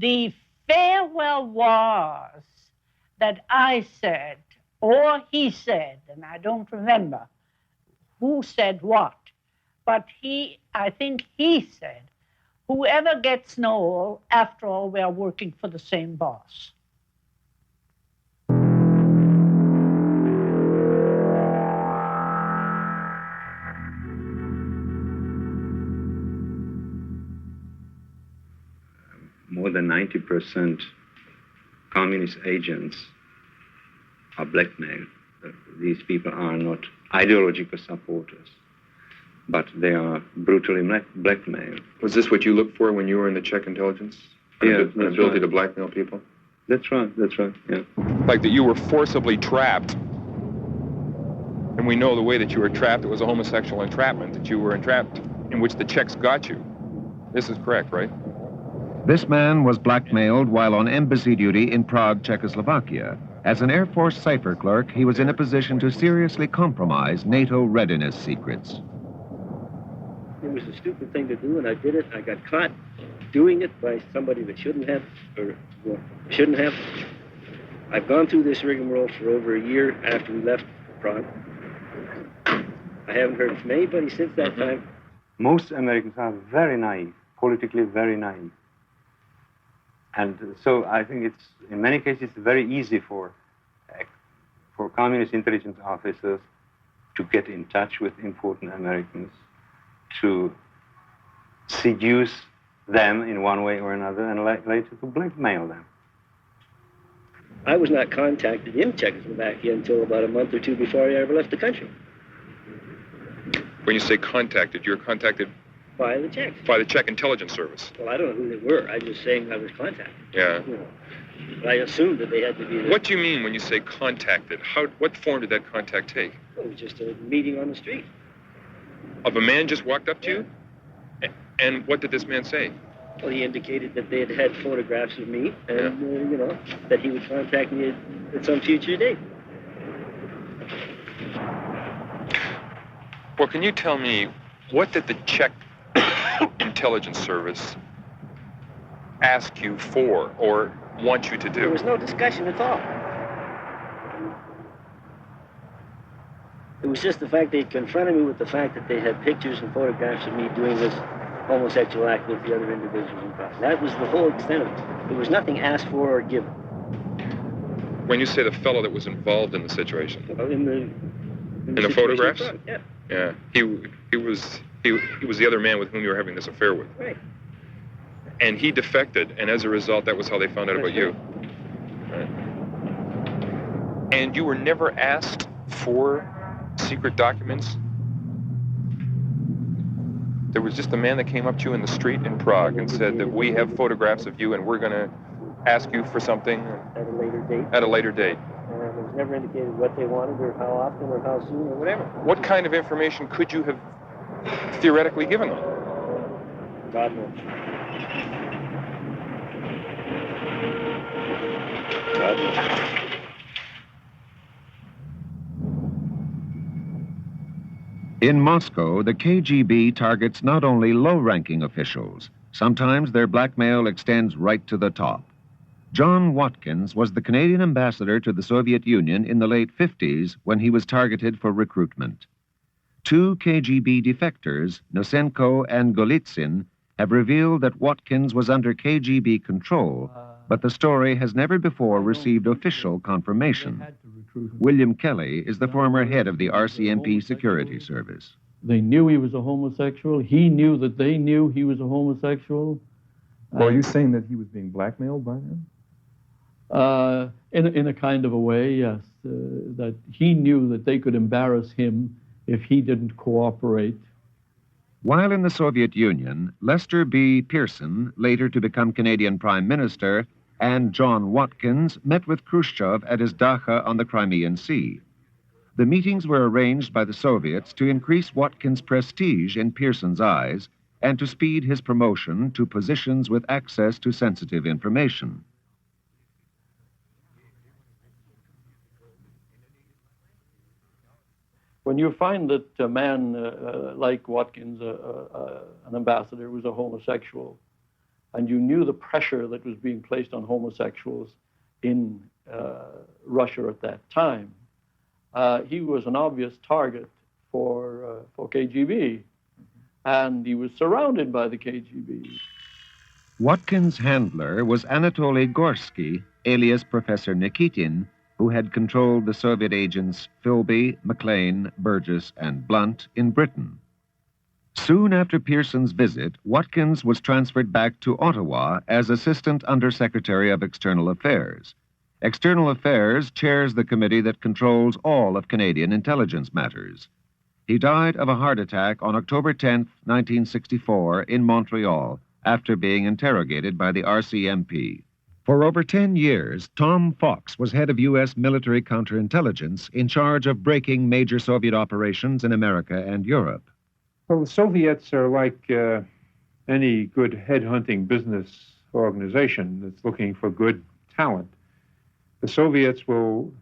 the farewell was that I said, or he said, and I don't remember who said what, but I think he said, "Whoever gets Noel, after all, we are working for the same boss." More than 90% communist agents are blackmailed. These people are not ideological supporters, but they are brutally blackmailed. Was this what you looked for when you were in the Czech intelligence? Yeah, An ability to blackmail people? That's right, yeah. Like that you were forcibly trapped. And we know the way that you were trapped, it was a homosexual entrapment, that you were entrapped, in which the Czechs got you. This is correct, right? This man was blackmailed while on embassy duty in Prague, Czechoslovakia. As an Air Force cipher clerk, he was in a position to seriously compromise NATO readiness secrets. It was a stupid thing to do, and I did it. I got caught doing it by somebody that shouldn't have, or well, shouldn't have. I've gone through this rigmarole for over a year after we left Prague. I haven't heard from anybody since that time. Most Americans are very naive, politically very naive. And so I think it's, in many cases, very easy for communist intelligence officers to get in touch with important Americans, to seduce them in one way or another, and later to blackmail them. I was not contacted in Czechoslovakia until about a month or two before I ever left the country. When you say contacted, you're contacted by the Czechs. By the Czech intelligence service. Well, I don't know who they were. I'm just saying I was contacted. Yeah. You know, but I assumed that they had to be there. What do you mean when you say contacted? What form did that contact take? It was just a meeting on the street. Of a man just walked up to you? And what did this man say? Well, he indicated that they had had photographs of me, and you know, that he would contact me at some future date. Well, can you tell me, what did the Czech intelligence service ask you for or want you to do? There was no discussion at all. It was just the fact they confronted me with the fact that they had pictures and photographs of me doing this homosexual act with the other individuals involved. That was the whole extent of it. There was nothing asked for or given. When you say the fellow that was involved in the situation? In the photographs? Yeah. Yeah. He was the other man with whom you were having this affair with. Right. And he defected, and as a result, that was how they found out about you. Right. And you were never asked for secret documents? There was just a man that came up to you in the street in Prague and said that we have photographs of you and we're going to ask you for something at a later date. At a later date. It was never indicated what they wanted or how often or how soon or whatever. What kind of information could you have theoretically given them? God knows. God knows. In Moscow, the KGB targets not only low-ranking officials. Sometimes their blackmail extends right to the top. John Watkins was the Canadian ambassador to the Soviet Union in the late 50s when he was targeted for recruitment. Two KGB defectors, Nosenko and Golitsyn, have revealed that Watkins was under KGB control, but the story has never before received official confirmation. William Kelly is the former head of the RCMP Security Service. They knew he was a homosexual. He knew that they knew he was a homosexual. Well, are you saying that he was being blackmailed by them? In a kind of a way, yes. That he knew that they could embarrass him if he didn't cooperate. While in the Soviet Union, Lester B. Pearson, later to become Canadian Prime Minister, and John Watkins met with Khrushchev at his dacha on the Crimean Sea. The meetings were arranged by the Soviets to increase Watkins' prestige in Pearson's eyes and to speed his promotion to positions with access to sensitive information. When you find that a man like Watkins, an ambassador, was a homosexual, and you knew the pressure that was being placed on homosexuals in Russia at that time, he was an obvious target for KGB, and he was surrounded by the KGB. Watkins' handler was Anatoly Gorsky, alias Professor Nikitin, who had controlled the Soviet agents Philby, McLean, Burgess, and Blunt in Britain. Soon after Pearson's visit, Watkins was transferred back to Ottawa as Assistant Undersecretary of External Affairs. External Affairs chairs the committee that controls all of Canadian intelligence matters. He died of a heart attack on October 10, 1964, in Montreal, after being interrogated by the RCMP. For over 10 years, Tom Fox was head of U.S. military counterintelligence in charge of breaking major Soviet operations in America and Europe. Well, the Soviets are like any good headhunting business organization that's looking for good talent. The Soviets will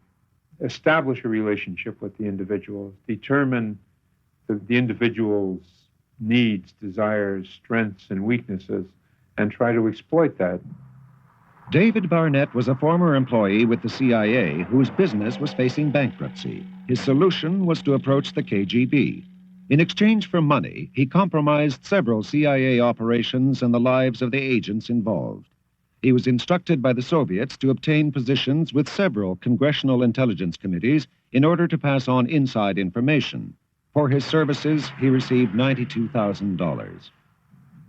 establish a relationship with the individuals, determine the individual's needs, desires, strengths, and weaknesses, and try to exploit that. David Barnett was a former employee with the CIA whose business was facing bankruptcy. His solution was to approach the KGB. In exchange for money, he compromised several CIA operations and the lives of the agents involved. He was instructed by the Soviets to obtain positions with several congressional intelligence committees in order to pass on inside information. For his services, he received $92,000.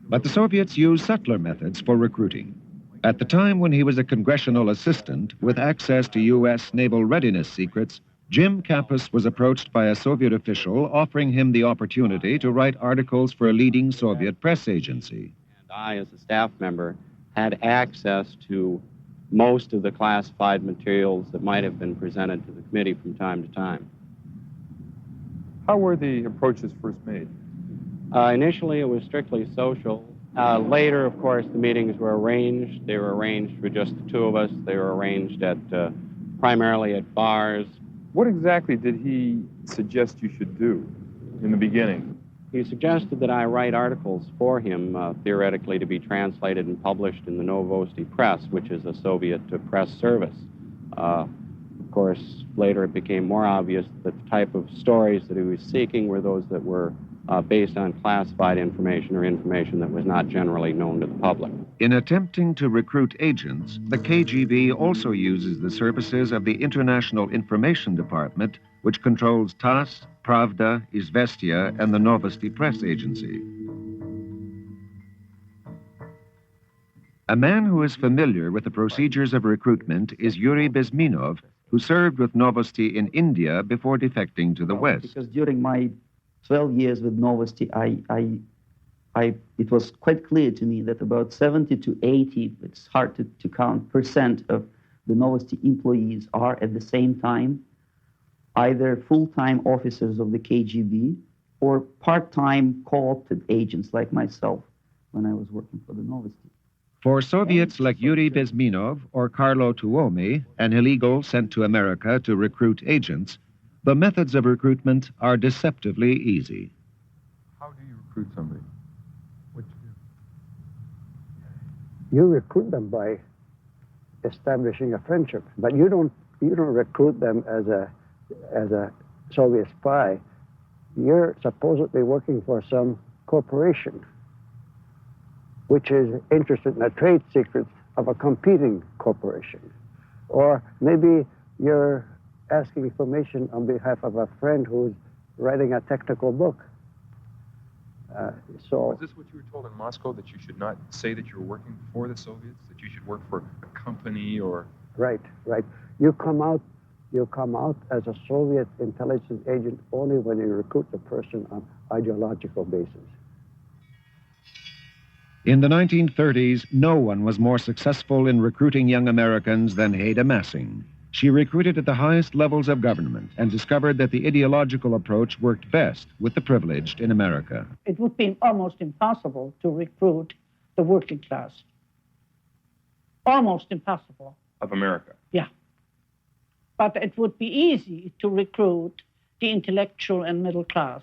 But the Soviets used subtler methods for recruiting. At the time when he was a congressional assistant with access to U.S. naval readiness secrets, Jim Kappas was approached by a Soviet official offering him the opportunity to write articles for a leading Soviet press agency. And I, as a staff member, had access to most of the classified materials that might have been presented to the committee from time to time. How were the approaches first made? Initially, it was strictly social. Later, of course, the meetings were arranged. They were arranged for just the two of us. They were arranged at primarily at bars. What exactly did he suggest you should do in the beginning? He suggested that I write articles for him, theoretically to be translated and published in the Novosti Press, which is a Soviet press service. Of course, later it became more obvious that the type of stories that he was seeking were those that were based on classified information or information that was not generally known to the public. In attempting to recruit agents, the KGB also uses the services of the International Information Department, which controls TASS, Pravda, Izvestia, and the Novosti Press Agency. A man who is familiar with the procedures of recruitment is Yuri Bezminov, who served with Novosti in India before defecting to the West. Because during my 12 years with Novosti, it was quite clear to me that about 70 to 80, it's hard to count, percent of the Novosti employees are at the same time either full-time officers of the KGB or part-time co-opted agents like myself when I was working for the Novosti. For Soviets like Yuri Bezminov or Carlo Tuomi, an illegal sent to America to recruit agents, The methods of recruitment are deceptively easy. How do you recruit somebody? You recruit them by establishing a friendship, but you don't recruit them as a Soviet spy. You're supposedly working for some corporation which is interested in the trade secrets of a competing corporation. Or maybe you're asking information on behalf of a friend who's writing a technical book. Was this what you were told in Moscow, that you should not say that you're working for the Soviets, that you should work for a company or... Right. You come out as a Soviet intelligence agent only when you recruit the person on ideological basis. In the 1930s, no one was more successful in recruiting young Americans than Haida Massing. She recruited at the highest levels of government and discovered that the ideological approach worked best with the privileged in America. It would be almost impossible to recruit the working class. Almost impossible. Of America? Yeah. But it would be easy to recruit the intellectual and middle class.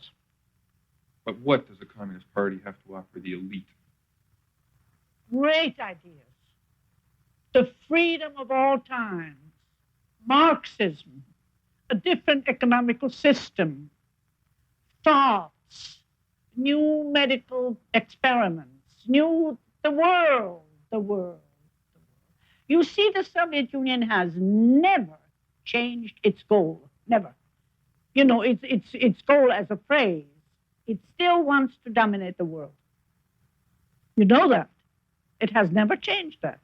But what does the Communist Party have to offer the elite? Great ideas. The freedom of all times. Marxism, a different economical system, thoughts, new medical experiments, the world. You see, the Soviet Union has never changed its goal, never. You know, its goal as a phrase. It still wants to dominate the world. You know that. It has never changed that.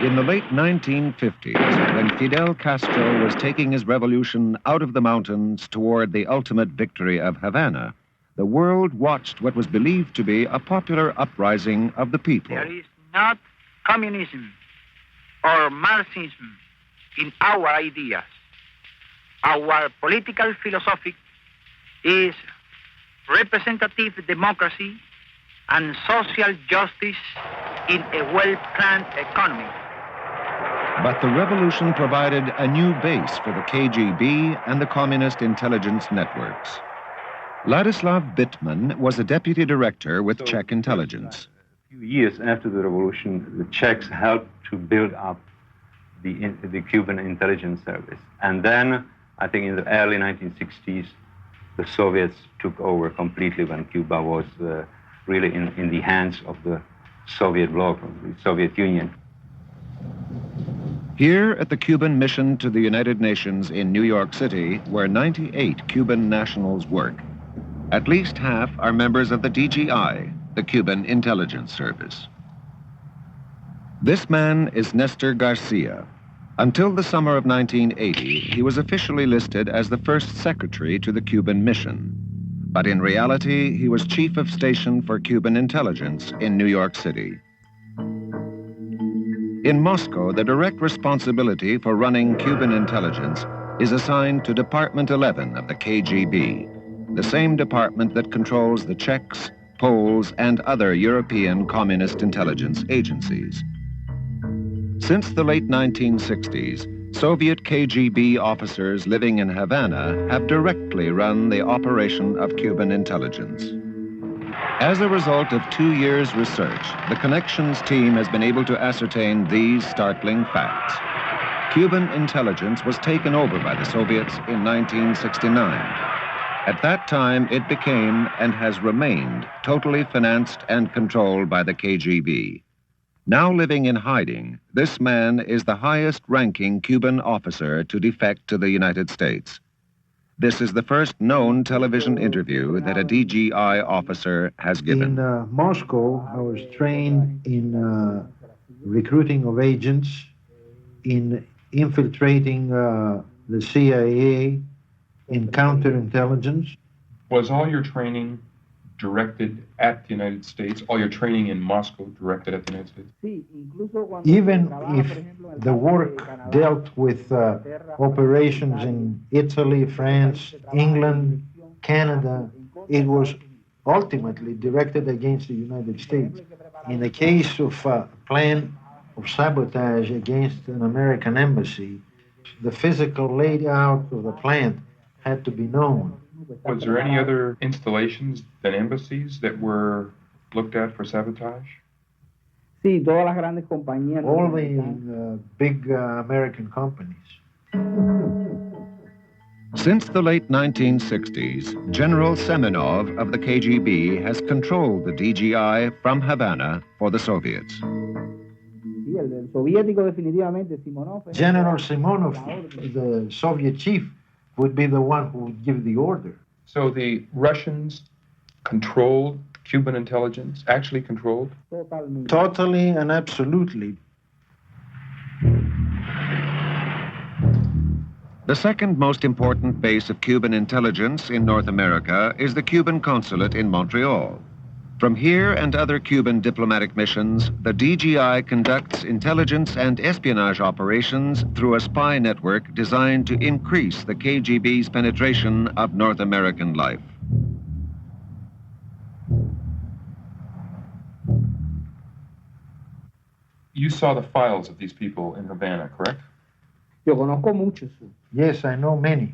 In the late 1950s, when Fidel Castro was taking his revolution out of the mountains toward the ultimate victory of Havana, the world watched what was believed to be a popular uprising of the people. There is not communism or Marxism in our ideas. Our political philosophy is representative democracy and social justice in a well-planned economy. But the revolution provided a new base for the KGB and the communist intelligence networks. Ladislav Bittman was a deputy director with Czech intelligence. A few years after the revolution, the Czechs helped to build up the Cuban intelligence service. And then, I think in the early 1960s, the Soviets took over completely when Cuba was really in the hands of the Soviet bloc, of the Soviet Union. Here at the Cuban mission to the United Nations in New York City, where 98 Cuban nationals work, at least half are members of the DGI, the Cuban Intelligence Service. This man is Nestor Garcia. Until the summer of 1980, he was officially listed as the first secretary to the Cuban mission. But in reality, he was chief of station for Cuban intelligence in New York City. In Moscow, the direct responsibility for running Cuban intelligence is assigned to Department 11 of the KGB, the same department that controls the Czechs, Poles, and other European communist intelligence agencies. Since the late 1960s, Soviet KGB officers living in Havana have directly run the operation of Cuban intelligence. As a result of 2 years' research, the Connections team has been able to ascertain these startling facts. Cuban intelligence was taken over by the Soviets in 1969. At that time, it became and has remained totally financed and controlled by the KGB. Now living in hiding, this man is the highest-ranking Cuban officer to defect to the United States. This is the first known television interview that a DGI officer has given. In Moscow, I was trained in recruiting of agents, in infiltrating the CIA, in counterintelligence. Was all your training directed at the United States? All your training in Moscow directed at the United States? Even if the work dealt with operations in Italy, France, England, Canada, it was ultimately directed against the United States. In the case of a plan of sabotage against an American embassy, the physical layout of the plant had to be known. Was there any other installations than embassies that were looked at for sabotage? Sí, todas las grandes compañías. All the big American companies. Since the late 1960s, General Semenov of the KGB has controlled the DGI from Havana for the Soviets. General Simonov, the Soviet chief, would be the one who would give the order. So the Russians controlled Cuban intelligence, actually controlled? Totally and absolutely. The second most important base of Cuban intelligence in North America is the Cuban consulate in Montreal. From here and other Cuban diplomatic missions, the DGI conducts intelligence and espionage operations through a spy network designed to increase the KGB's penetration of North American life. You saw the files of these people in Havana, correct? Yo conozco muchos. Yes, I know many.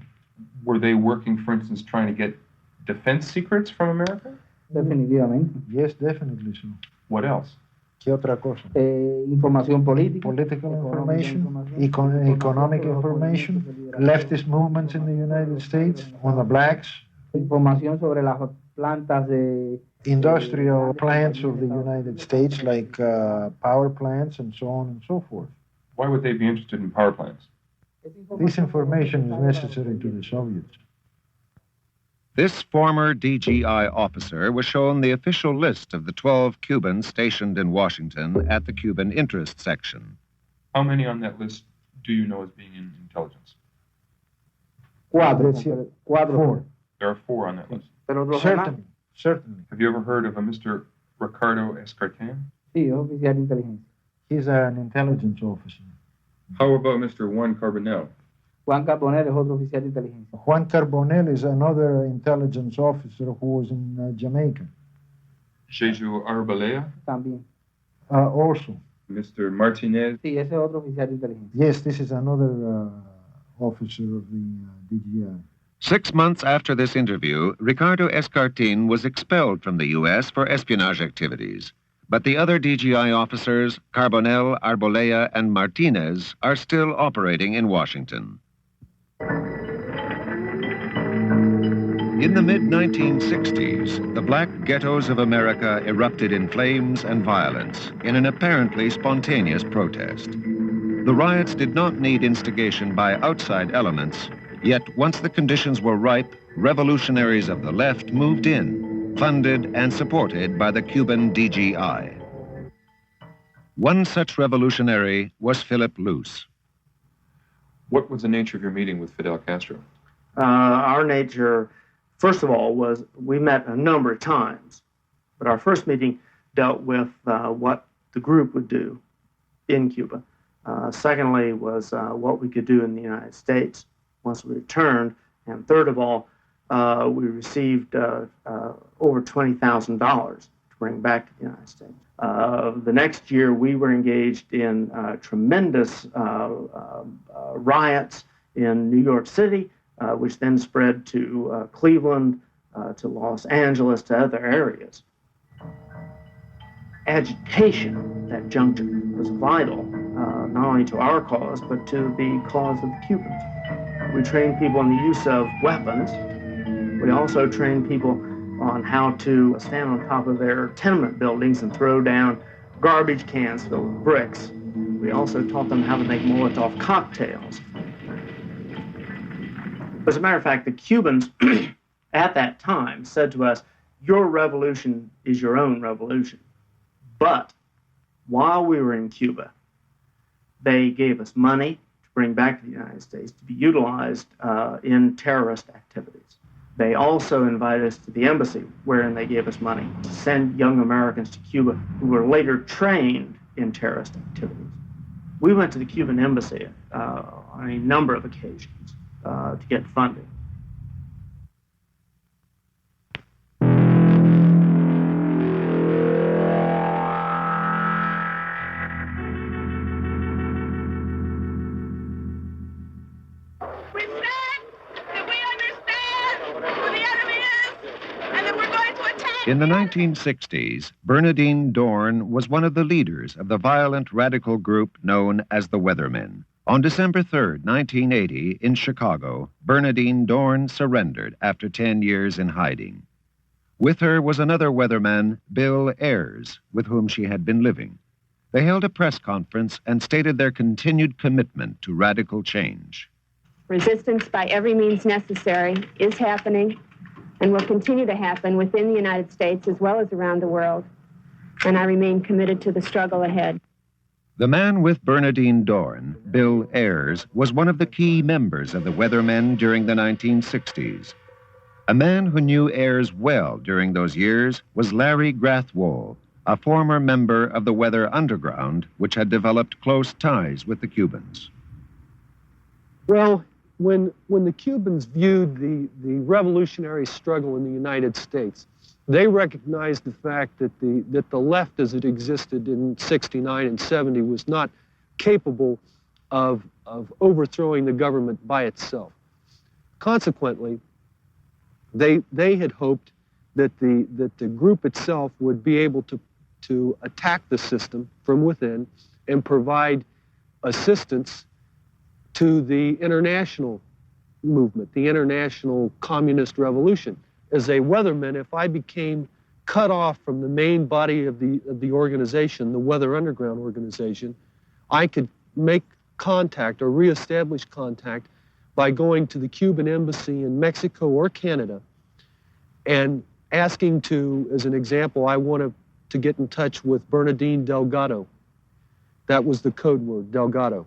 Were they working, for instance, trying to get defense secrets from America? Definitivamente. Yes, definitely so. What else? ¿Qué otra cosa? Información política. Political information, economic information, leftist movements in the United States, on the blacks. Información sobre las plantas de... Industrial plants of the United States, like power plants and so on and so forth. Why would they be interested in power plants? This information is necessary to the Soviets. This former DGI officer was shown the official list of the 12 Cubans stationed in Washington at the Cuban Interest Section. How many on that list do you know as being in intelligence? Four. There are 4 on that list. Certainly. Certainly. Have you ever heard of a Mr. Ricardo Escartin? Sí, oficial de inteligencia. He's an intelligence officer. How about Mr. Juan Carbonell? Juan Carbonell es otro oficial de inteligencia. Juan Carbonell is another intelligence officer who was in Jamaica. Jeju Arbalea? También. Also. Mr. Martinez? Sí, ese es otro oficial de inteligencia. Yes, this is another officer of the DGI. 6 months after this interview, Ricardo Escartin was expelled from the U.S. for espionage activities. But the other DGI officers, Carbonell, Arbolea, and Martinez, are still operating in Washington. In the mid-1960s, the black ghettos of America erupted in flames and violence in an apparently spontaneous protest. The riots did not need instigation by outside elements, yet once the conditions were ripe, revolutionaries of the left moved in, funded and supported by the Cuban DGI. One such revolutionary was Philip Luce. What was the nature of your meeting with Fidel Castro? Our nature, first of all, was we met a number of times, but our first meeting dealt with what the group would do in Cuba. Secondly was what we could do in the United States once we returned. And third of all, we received over $20,000 to bring back to the United States. The next year, we were engaged in tremendous riots in New York City, which then spread to Cleveland, to Los Angeles, to other areas. Agitation at that juncture was vital, not only to our cause, but to the cause of the Cubans. We trained people in the use of weapons. We also trained people on how to stand on top of their tenement buildings and throw down garbage cans filled with bricks. We also taught them how to make Molotov cocktails. As a matter of fact, the Cubans at that time said to us, your revolution is your own revolution. But while we were in Cuba, they gave us money to bring back to the United States to be utilized in terrorist activities. They also invited us to the embassy, wherein they gave us money to send young Americans to Cuba who were later trained in terrorist activities. We went to the Cuban embassy on a number of occasions to get funding. In the 1960s, Bernardine Dohrn was one of the leaders of the violent radical group known as the Weathermen. On December 3, 1980, in Chicago, Bernardine Dohrn surrendered after 10 years in hiding. With her was another weatherman, Bill Ayers, with whom she had been living. They held a press conference and stated their continued commitment to radical change. Resistance by every means necessary is happening and will continue to happen within the United States as well as around the world, and I remain committed to the struggle ahead. The man with Bernardine Dohrn, Bill Ayers, was one of the key members of the Weathermen during the 1960s. A man who knew Ayers well during those years was Larry Grathwohl, a former member of the Weather Underground, which had developed close ties with the Cubans. Well, when the Cubans viewed the revolutionary struggle in the United States, they recognized the fact that the left as it existed in 69 and 70 was not capable of overthrowing the government by itself. Consequently, they had hoped that the group itself would be able to attack the system from within and provide assistance to the international movement, the international communist revolution. As a weatherman, if I became cut off from the main body of the organization, the Weather Underground organization, I could make contact or reestablish contact by going to the Cuban embassy in Mexico or Canada and asking to, as an example, I wanted to get in touch with Bernardine Delgado. That was the code word, Delgado.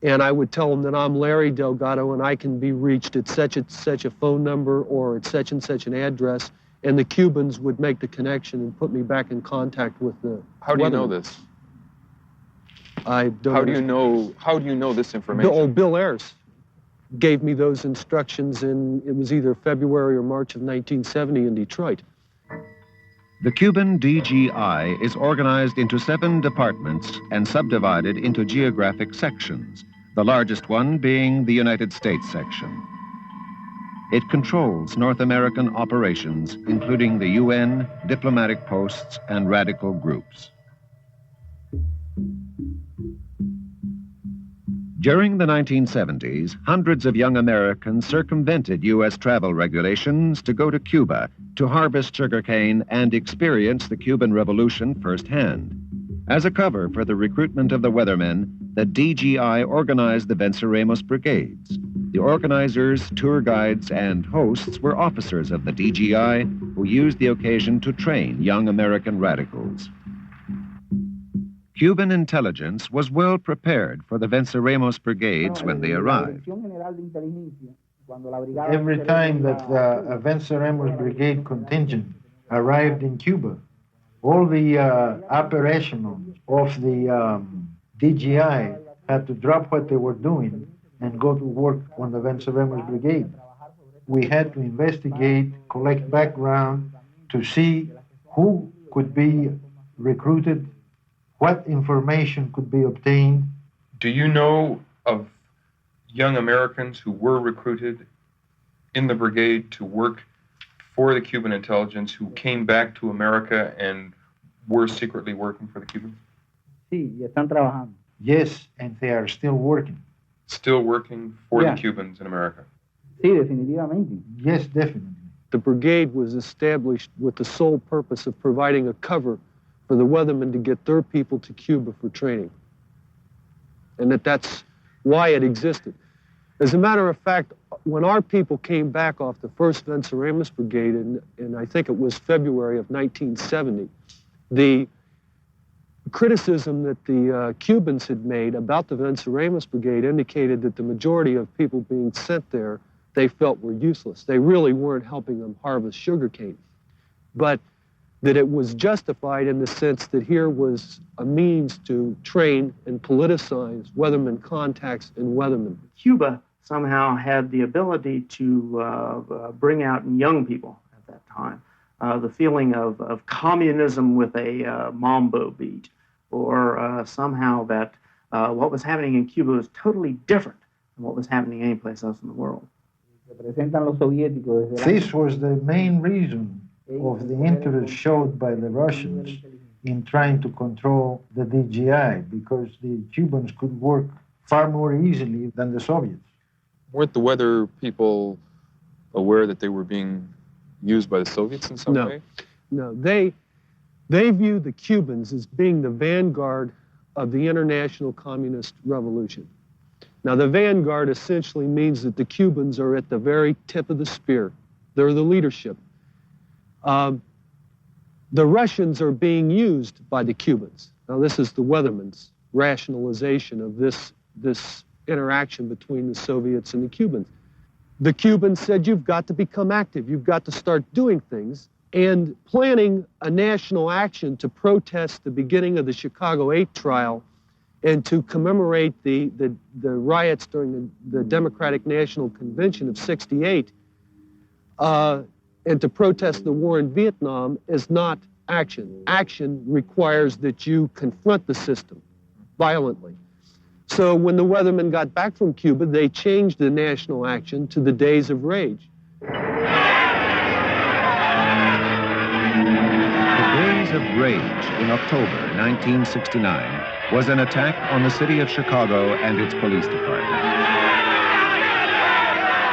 And I would tell them that I'm Larry Delgado and I can be reached at such and such a phone number or at such and such an address, and the Cubans would make the connection and put me back in contact with the How do you know this? I don't How do you know this information? Bill Ayers gave me those instructions it was either February or March of 1970 in Detroit. The Cuban DGI is organized into 7 departments and subdivided into geographic sections, the largest one being the United States section. It controls North American operations, including the UN, diplomatic posts, and radical groups. During the 1970s, hundreds of young Americans circumvented U.S. travel regulations to go to Cuba to harvest sugarcane and experience the Cuban Revolution firsthand. As a cover for the recruitment of the Weathermen, the DGI organized the Venceremos Brigades. The organizers, tour guides, and hosts were officers of the DGI who used the occasion to train young American radicals. Cuban intelligence was well prepared for the Venceremos Brigades when they arrived. Every time that a Venceremos Brigade contingent arrived in Cuba, all the operational of the DGI had to drop what they were doing and go to work on the Venceremos Brigade. We had to investigate, collect background to see who could be recruited, what information could be obtained. Do you know of young Americans who were recruited in the brigade to work for the Cuban intelligence who came back to America and were secretly working for the Cubans? Sí, y están trabajando. Yes, and they are still working. Still working for the Cubans in America? Sí, definitivamente. Yes, definitely. The brigade was established with the sole purpose of providing a cover for the Weathermen to get their people to Cuba for training. And that's why it existed. As a matter of fact, when our people came back off the first Venceremos Brigade in I think it was February of 1970, the criticism that the Cubans had made about the Venceremos Brigade indicated that the majority of people being sent there they felt were useless. They really weren't helping them harvest sugarcane. But that it was justified in the sense that here was a means to train and politicize weathermen contacts and weathermen. Cuba somehow had the ability to bring out in young people at that time the feeling of communism with a mambo beat, or somehow that what was happening in Cuba was totally different than what was happening anyplace else in the world. This was the main reason of the interest showed by the Russians in trying to control the DGI, because the Cubans could work far more easily than the Soviets. Weren't the weather people aware that they were being used by the Soviets in some way? No, they view the Cubans as being the vanguard of the international communist revolution. Now, the vanguard essentially means that the Cubans are at the very tip of the spear. They're the leadership. The Russians are being used by the Cubans. Now, this is the weatherman's rationalization of this interaction between the Soviets and the Cubans. The Cubans said, you've got to become active. You've got to start doing things. And planning a national action to protest the beginning of the Chicago 8 trial and to commemorate the riots during the Democratic National Convention of '68, and to protest the war in Vietnam is not action. Action requires that you confront the system violently. So when the weathermen got back from Cuba, they changed the national action to the Days of Rage. The Days of Rage in October 1969 was an attack on the city of Chicago and its police department.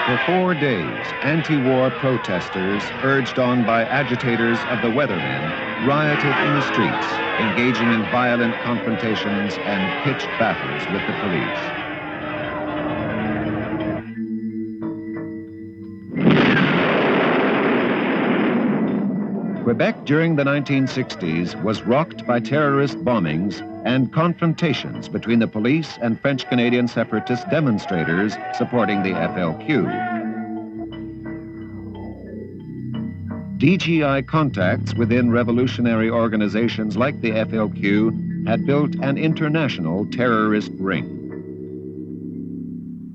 For 4 days, anti-war protesters, urged on by agitators of the weathermen, rioted in the streets, engaging in violent confrontations and pitched battles with the police. Quebec during the 1960s was rocked by terrorist bombings and confrontations between the police and French-Canadian separatist demonstrators supporting the FLQ. DGI contacts within revolutionary organizations like the FLQ had built an international terrorist ring.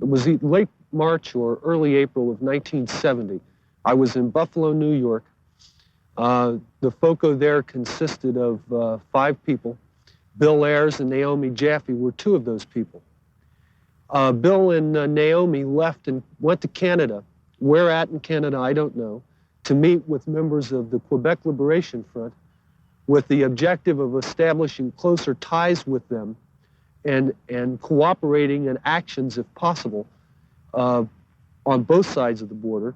It was late March or early April of 1970. I was in Buffalo, New York. The FOCO there consisted of 5 people. Bill Ayers and Naomi Jaffe were 2 of those people. Bill and Naomi left and went to Canada. Where at in Canada, I don't know, to meet with members of the Quebec Liberation Front with the objective of establishing closer ties with them and cooperating in actions, if possible, on both sides of the border.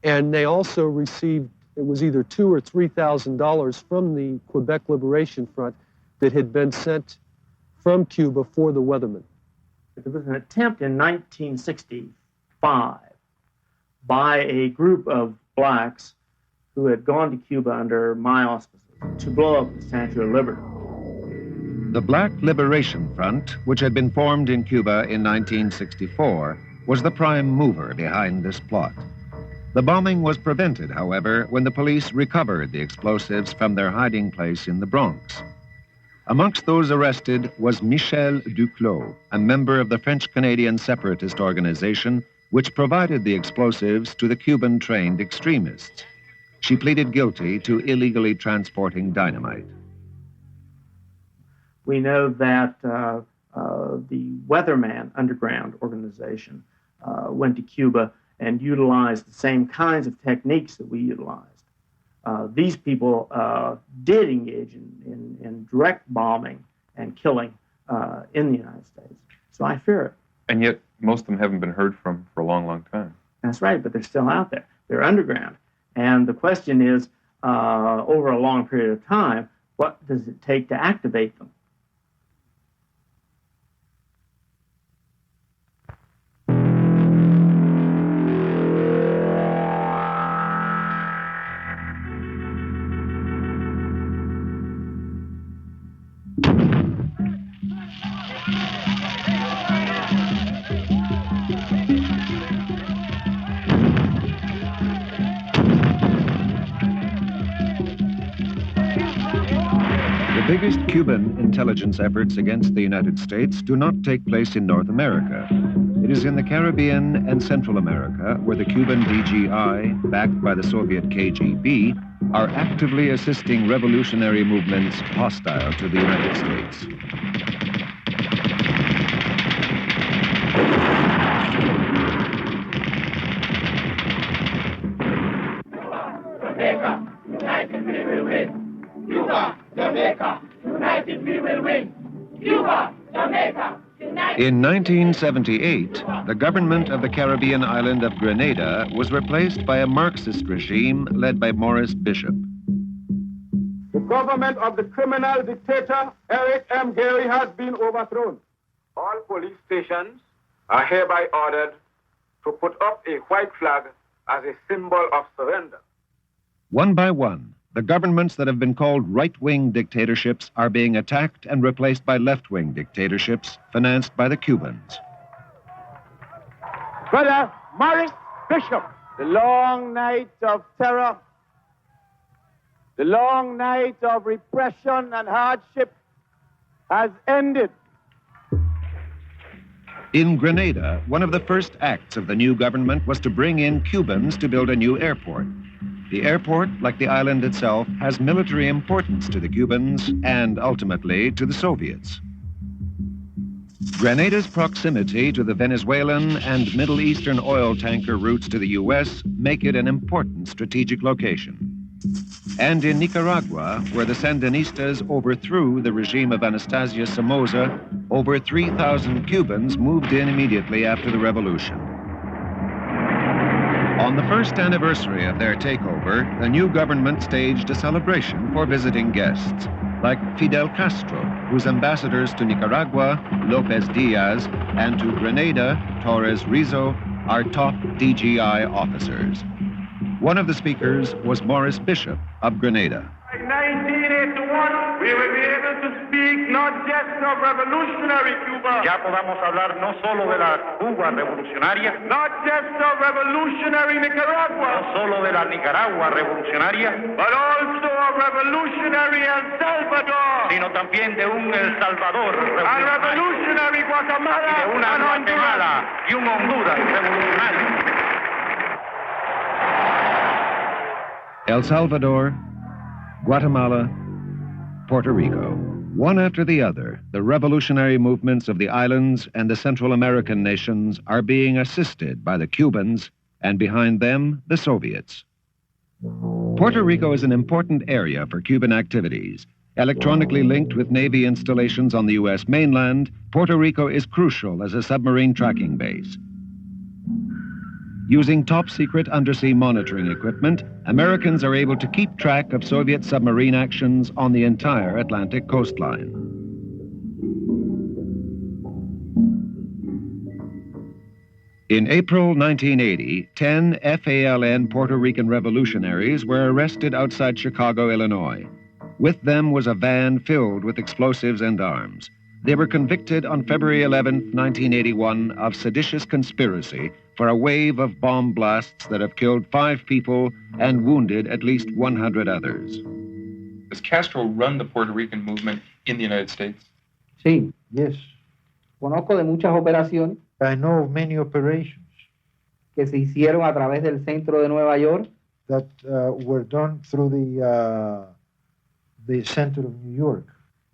And they also received, it was either $2,000 or $3,000 from the Quebec Liberation Front that had been sent from Cuba for the weathermen. There was an attempt in 1965 by a group of blacks who had gone to Cuba under my auspices to blow up the Statue of Liberty. The Black Liberation Front, which had been formed in Cuba in 1964, was the prime mover behind this plot. The bombing was prevented, however, when the police recovered the explosives from their hiding place in the Bronx. Amongst those arrested was Michel Duclos, a member of the French-Canadian separatist organization which provided the explosives to the Cuban-trained extremists. She pleaded guilty to illegally transporting dynamite. We know that the Weatherman Underground organization went to Cuba and utilized the same kinds of techniques that we utilized. These people did engage in direct bombing and killing in the United States. So I fear it. And yet, most of them haven't been heard from for a long, long time. That's right, but they're still out there. They're underground. And the question is, over a long period of time, what does it take to activate them? The biggest Cuban intelligence efforts against the United States do not take place in North America. It is in the Caribbean and Central America where the Cuban DGI, backed by the Soviet KGB, are actively assisting revolutionary movements hostile to the United States. Jamaica, united we will win. Cuba, Jamaica, united we will win. Cuba, Jamaica. In 1978, the government of the Caribbean island of Grenada was replaced by a Marxist regime led by Morris Bishop. The government of the criminal dictator Eric M. Gary has been overthrown. All police stations are hereby ordered to put up a white flag as a symbol of surrender. One by one, the governments that have been called right-wing dictatorships are being attacked and replaced by left-wing dictatorships financed by the Cubans. Brother Morris Bishop, the long night of terror, the long night of repression and hardship has ended. In Grenada, one of the first acts of the new government was to bring in Cubans to build a new airport. The airport, like the island itself, has military importance to the Cubans and ultimately to the Soviets. Grenada's proximity to the Venezuelan and Middle Eastern oil tanker routes to the U.S. make it an important strategic location. And in Nicaragua, where the Sandinistas overthrew the regime of Anastasia Somoza, over 3,000 Cubans moved in immediately after the revolution. On the first anniversary of their takeover, the new government staged a celebration for visiting guests, like Fidel Castro, whose ambassadors to Nicaragua, Lopez Diaz, and to Grenada, Torres Rizo, are top DGI officers. One of the speakers was Morris Bishop of Grenada. In 1981, we will be able to speak not just of revolutionary Cuba. Ya podamos hablar no solo de la Cuba revolucionaria, not just of revolutionary Nicaragua, no solo de la Nicaragua revolucionaria, but also of revolutionary El Salvador, sino también de un El Salvador and revolutionary Guatemala, y de una Guatemala y un Honduras revolucionario. El Salvador, Guatemala, Puerto Rico. One after the other, the revolutionary movements of the islands and the Central American nations are being assisted by the Cubans, and behind them, the Soviets. Puerto Rico is an important area for Cuban activities. Electronically linked with Navy installations on the U.S. mainland, Puerto Rico is crucial as a submarine tracking base. Using top-secret undersea monitoring equipment, Americans are able to keep track of Soviet submarine actions on the entire Atlantic coastline. In April 1980, 10 FALN Puerto Rican revolutionaries were arrested outside Chicago, Illinois. With them was a van filled with explosives and arms. They were convicted on February 11, 1981, of seditious conspiracy for a wave of bomb blasts that have killed 5 people and wounded at least 100 others. Does Castro run the Puerto Rican movement in the United States? Sí. Yes. Conozco de muchas operaciones I know of many operations que se hicieron a través del centro de Nueva York that were done through the center of New York,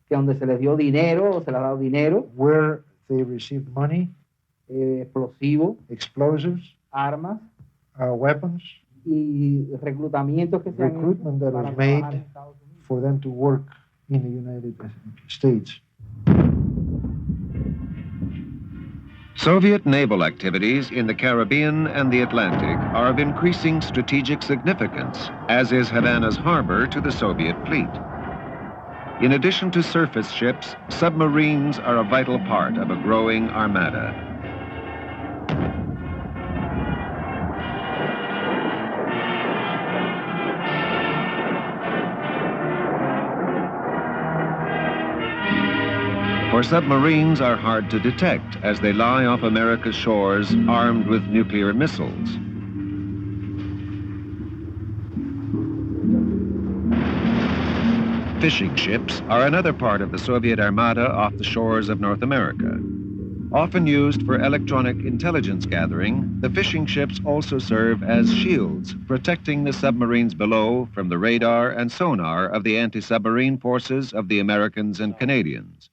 que donde se les dio dinero, o se les ha dado dinero, where they received money, explosivos, explosives, armas, weapons, y reclutamientos que se recruitment that was made for them to work in the United States. Soviet naval activities in the Caribbean and the Atlantic are of increasing strategic significance, as is Havana's harbor to the Soviet fleet. In addition to surface ships, submarines are a vital part of a growing armada. For submarines are hard to detect as they lie off America's shores armed with nuclear missiles. Fishing ships are another part of the Soviet Armada off the shores of North America. Often used for electronic intelligence gathering, the fishing ships also serve as shields, protecting the submarines below from the radar and sonar of the anti-submarine forces of the Americans and Canadians.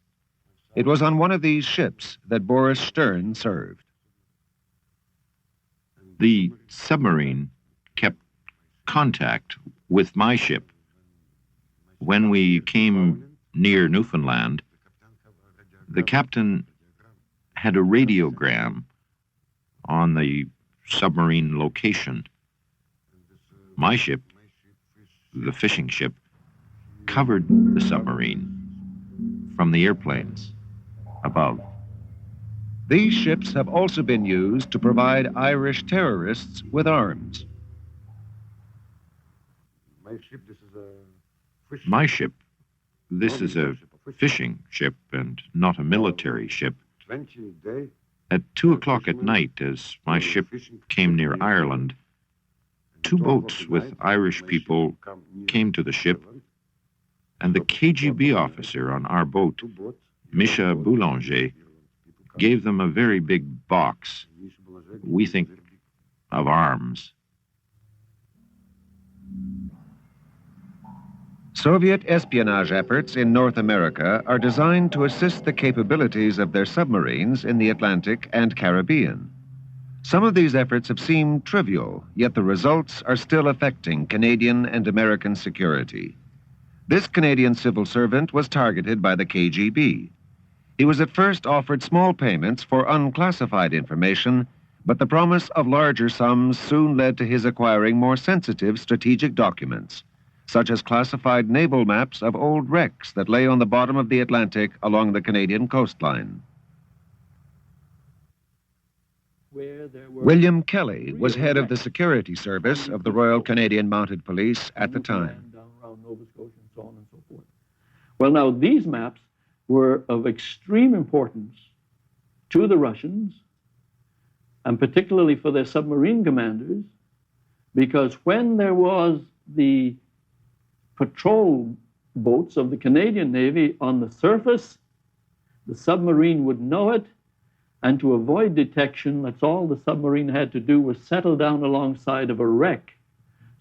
It was on one of these ships that Boris Stern served. The submarine kept contact with my ship. When we came near Newfoundland, the captain had a radiogram on the submarine location. My ship, the fishing ship, covered the submarine from the airplanes above. These ships have also been used to provide Irish terrorists with arms. My ship, this is a fishing ship and not a military ship. At 2 o'clock at night, as my ship came near Ireland, 2 boats with Irish people came to the ship, and the KGB officer on our boat, Misha Boulanger, gave them a very big box, we think, of arms. Soviet espionage efforts in North America are designed to assist the capabilities of their submarines in the Atlantic and Caribbean. Some of these efforts have seemed trivial, yet the results are still affecting Canadian and American security. This Canadian civil servant was targeted by the KGB. He was at first offered small payments for unclassified information, but the promise of larger sums soon led to his acquiring more sensitive strategic documents, such as classified naval maps of old wrecks that lay on the bottom of the Atlantic along the Canadian coastline. William Kelly was head of the security service of the Royal Canadian Mounted Police at the time. Well, now, these maps were of extreme importance to the Russians, and particularly for their submarine commanders, because when there was the patrol boats of the Canadian Navy on the surface, the submarine would know it, and to avoid detection, that's all the submarine had to do was settle down alongside of a wreck,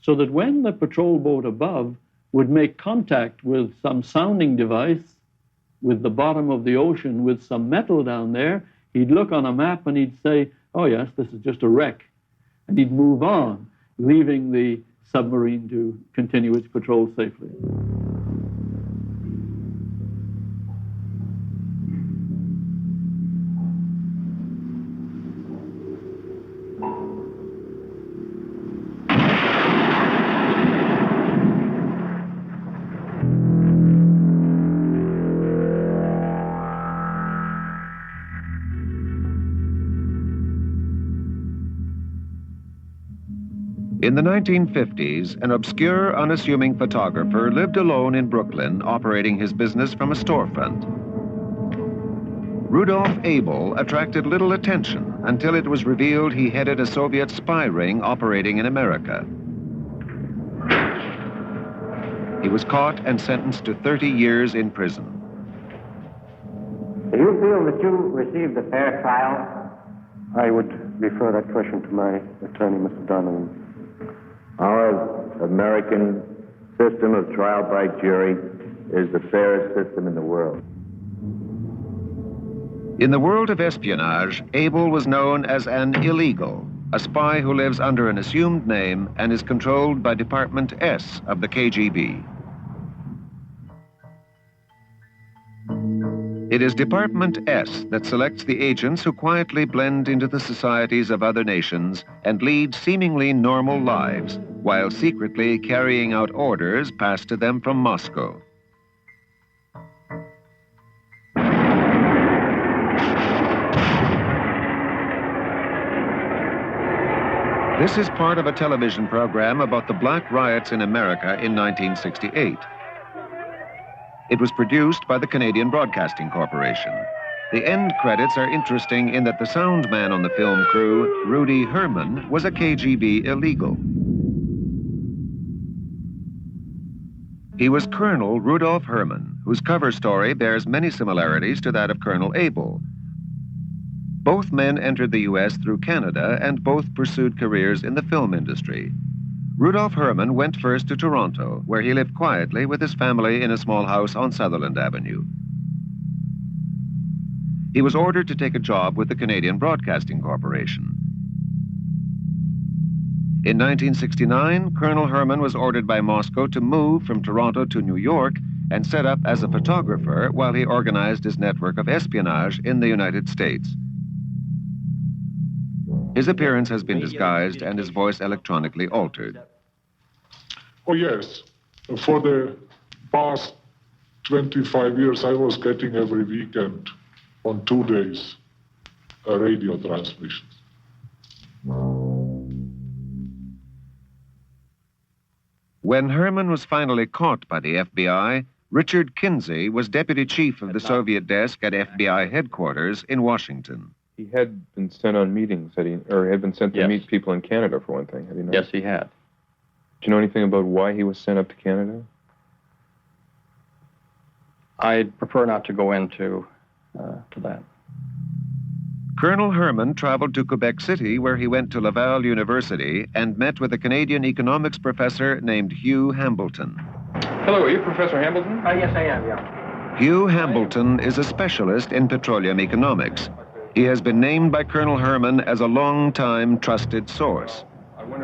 so that when the patrol boat above would make contact with some sounding device with the bottom of the ocean with some metal down there, he'd look on a map and he'd say, oh yes, this is just a wreck, and he'd move on, leaving the submarine to continue its patrol safely. In the 1950s, an obscure, unassuming photographer lived alone in Brooklyn, operating his business from a storefront. Rudolf Abel attracted little attention until it was revealed he headed a Soviet spy ring operating in America. He was caught and sentenced to 30 years in prison. Do you feel that you received a fair trial? I would refer that question to my attorney, Mr. Donovan. Our American system of trial by jury is the fairest system in the world. In the world of espionage, Abel was known as an illegal, a spy who lives under an assumed name and is controlled by Department S of the KGB. It is Department S that selects the agents who quietly blend into the societies of other nations and lead seemingly normal lives, while secretly carrying out orders passed to them from Moscow. This is part of a television program about the Black Riots in America in 1968. It was produced by the Canadian Broadcasting Corporation. The end credits are interesting in that the sound man on the film crew, Rudy Herman, was a KGB illegal. He was Colonel Rudolf Hermann, whose cover story bears many similarities to that of Colonel Abel. Both men entered the U.S. through Canada, and both pursued careers in the film industry. Rudolf Hermann went first to Toronto, where he lived quietly with his family in a small house on Sutherland Avenue. He was ordered to take a job with the Canadian Broadcasting Corporation. In 1969, Colonel Hermann was ordered by Moscow to move from Toronto to New York and set up as a photographer while he organized his network of espionage in the United States. His appearance has been disguised and his voice electronically altered. Oh, yes. For the past 25 years, I was getting every weekend, on 2 days, a radio transmission. When Hermann was finally caught by the FBI, Richard Kinsey was deputy chief of the Soviet desk at FBI headquarters in Washington. He had been sent on meetings, had been sent to meet people in Canada, for one thing, had he not? Yes, he had. Do you know anything about why he was sent up to Canada? I'd prefer not to go into to that. Colonel Hermann traveled to Quebec City, where he went to Laval University and met with a Canadian economics professor named Hugh Hambleton. Hello, are you Professor Hambleton? Yes, I am, yeah. Hugh Hambleton is a specialist in petroleum economics. He has been named by Colonel Hermann as a long-time trusted source.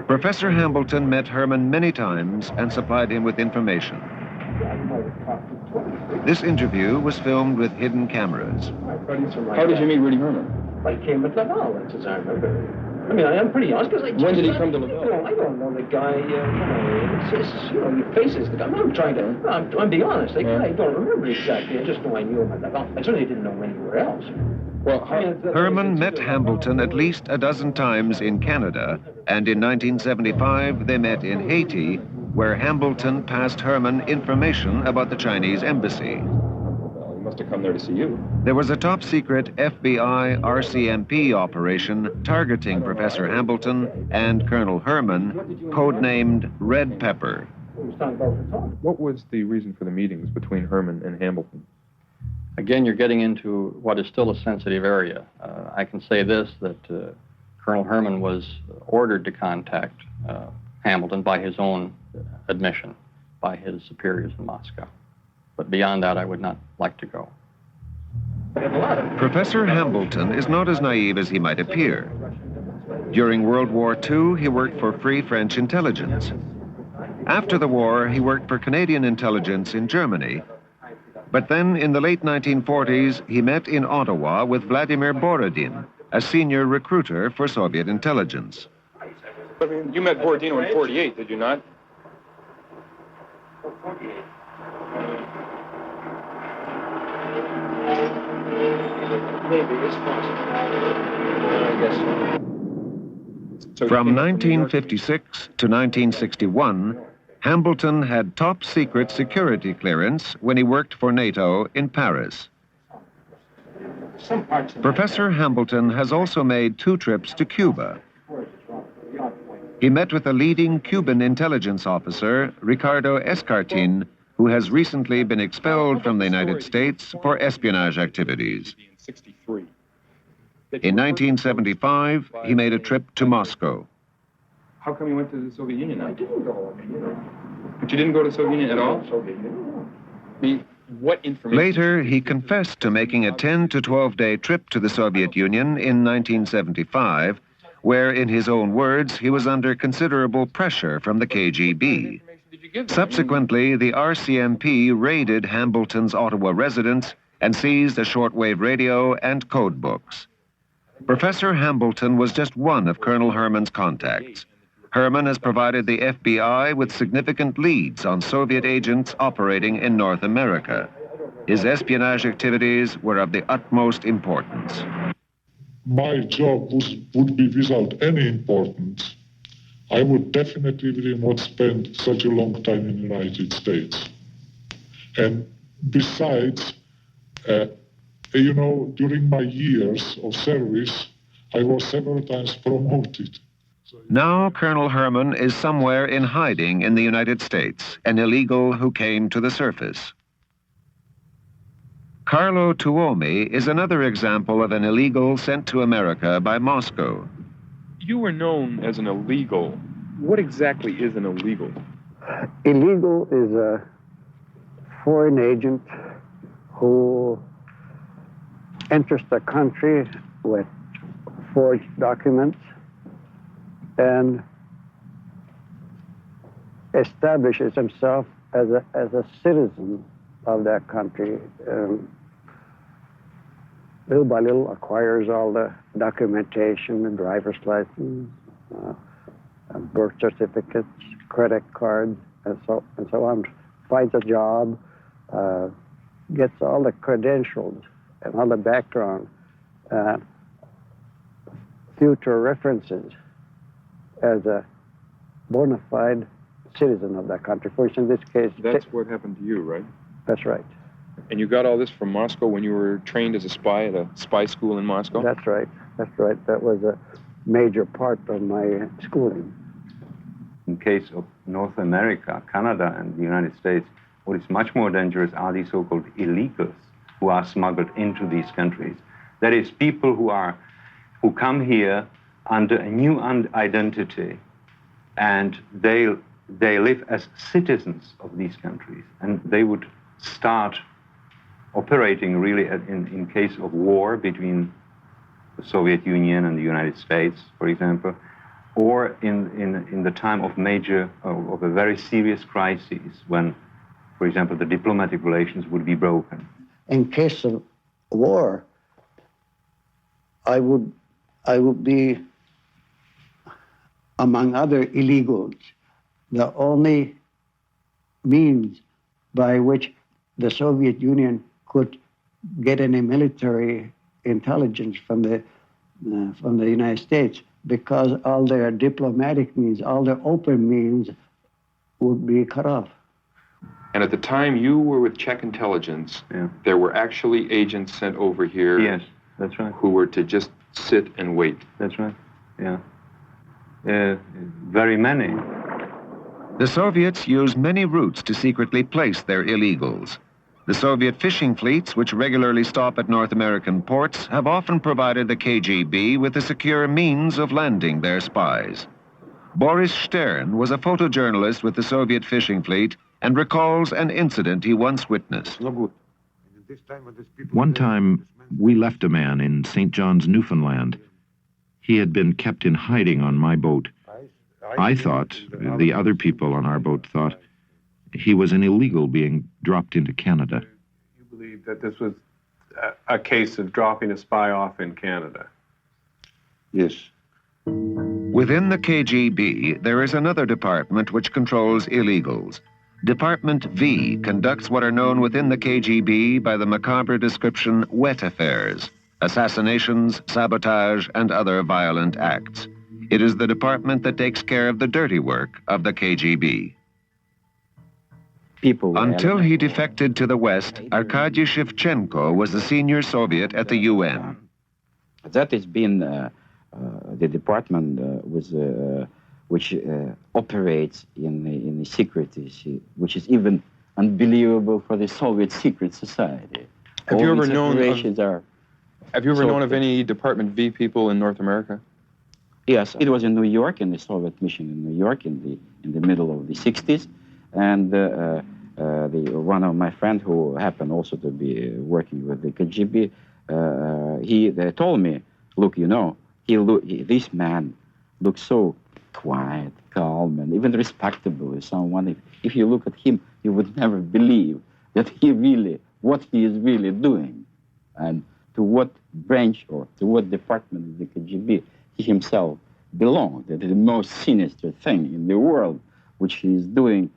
Professor Hambleton met Hermann many times and supplied him with information. This interview was filmed with hidden cameras. How did you meet Rudy Hermann? I came at Laval, as I remember. I mean, I'm pretty honest, because When did he come to Laval? I don't know the guy, your faces. I'm trying to, I'm being honest. I don't remember exactly. I just know I knew him at Laval. I certainly didn't know anywhere else. Well, Hermann met Hambleton at least a dozen times in Canada, and in 1975 they met in Haiti, where Hambleton passed Hermann information about the Chinese embassy. He must have come there to see you. There was a top-secret FBI RCMP operation targeting Professor Hambleton and Colonel Hermann, codenamed Red Pepper. What was the reason for the meetings between Hermann and Hambleton? Again, you're getting into what is still a sensitive area. I can say this, that Colonel Hermann was ordered to contact Hambleton by his own admission, by his superiors in Moscow. But beyond that, I would not like to go. Professor Hambleton is not as naive as he might appear. During World War II, he worked for Free French Intelligence. After the war, he worked for Canadian intelligence in Germany. But then, in the late 1940s, he met in Ottawa with Vladimir Borodin, a senior recruiter for Soviet intelligence. I mean, you met Borodino in 48, did you not? Maybe it's possible. I guess so. From 1956 to 1961, Hambleton had top-secret security clearance when he worked for NATO in Paris. Professor Hambleton has also made 2 trips to Cuba. He met with a leading Cuban intelligence officer, Ricardo Escartin, who has recently been expelled from the United States for espionage activities. In 1975, he made a trip to Moscow. How come you went to the Soviet Union now? I didn't go. But you didn't go to the Soviet Union at all? What information? Later, he confessed to making a 10 to 12-day trip to the Soviet Union in 1975, where, in his own words, he was under considerable pressure from the KGB. Subsequently, the RCMP raided Hambleton's Ottawa residence and seized a shortwave radio and code books. Professor Hambleton was just one of Colonel Hermann's contacts. Hermann has provided the FBI with significant leads on Soviet agents operating in North America. His espionage activities were of the utmost importance. My job would be without any importance. I would definitely not spend such a long time in the United States. And besides, during my years of service, I was several times promoted. Now Colonel Herman is somewhere in hiding in the United States, an illegal who came to the surface. Carlo Tuomi is another example of an illegal sent to America by Moscow. You were known as an illegal. What exactly is an illegal? Illegal is a foreign agent who enters the country with forged documents and establishes himself as a citizen of that country. Little by little acquires all the documentation, the driver's license, birth certificates, credit cards, and so on. Finds a job, gets all the credentials and all the background, future references as a bona fide citizen of that country. For instance, in this case... That's what happened to you, right? That's right. And you got all this from Moscow when you were trained as a spy at a spy school in Moscow? That's right. That's right. That was a major part of my schooling. In case of North America, Canada, and the United States, what is much more dangerous are the so-called illegals who are smuggled into these countries. That is, people who come here under a new identity, and they live as citizens of these countries, and they would start operating really in case of war between the Soviet Union and the United States, for example, or in the time of a very serious crisis when, for example, the diplomatic relations would be broken. In case of war, I would be, among other illegals, the only means by which the Soviet Union could get any military intelligence from the United States, because all their diplomatic means, all their open means would be cut off. And at the time you were with Czech intelligence, there were actually agents sent over here. Yes, that's right. Who were to just sit and wait. That's right, yeah. Very many. The Soviets used many routes to secretly place their illegals. The Soviet fishing fleets, which regularly stop at North American ports, have often provided the KGB with a secure means of landing their spies. Boris Stern was a photojournalist with the Soviet fishing fleet and recalls an incident he once witnessed. One time, we left a man in St. John's, Newfoundland. He had been kept in hiding on my boat. I thought, the other people on our boat thought, he was an illegal being dropped into Canada. You believe that this was a case of dropping a spy off in Canada? Yes. Within the KGB, there is another department which controls illegals. Department V conducts what are known within the KGB by the macabre description wet affairs, assassinations, sabotage, and other violent acts. It is the department that takes care of the dirty work of the KGB. Until he defected to the West, Arkady Shevchenko was the senior Soviet at the UN. That has been the department which operates in the secret, which is even unbelievable for the Soviet secret society. Have you ever known of any Department V people in North America? Yes, it was in New York, in the Soviet mission in New York in the middle of the 60s, and one of my friends who happened also to be working with the KGB, they told me, look, you know, this man looks so quiet, calm, and even respectable as someone. If you look at him, you would never believe that what he is really doing, and to what branch or to what department of the KGB he himself belonged. That is the most sinister thing in the world, which he is doing.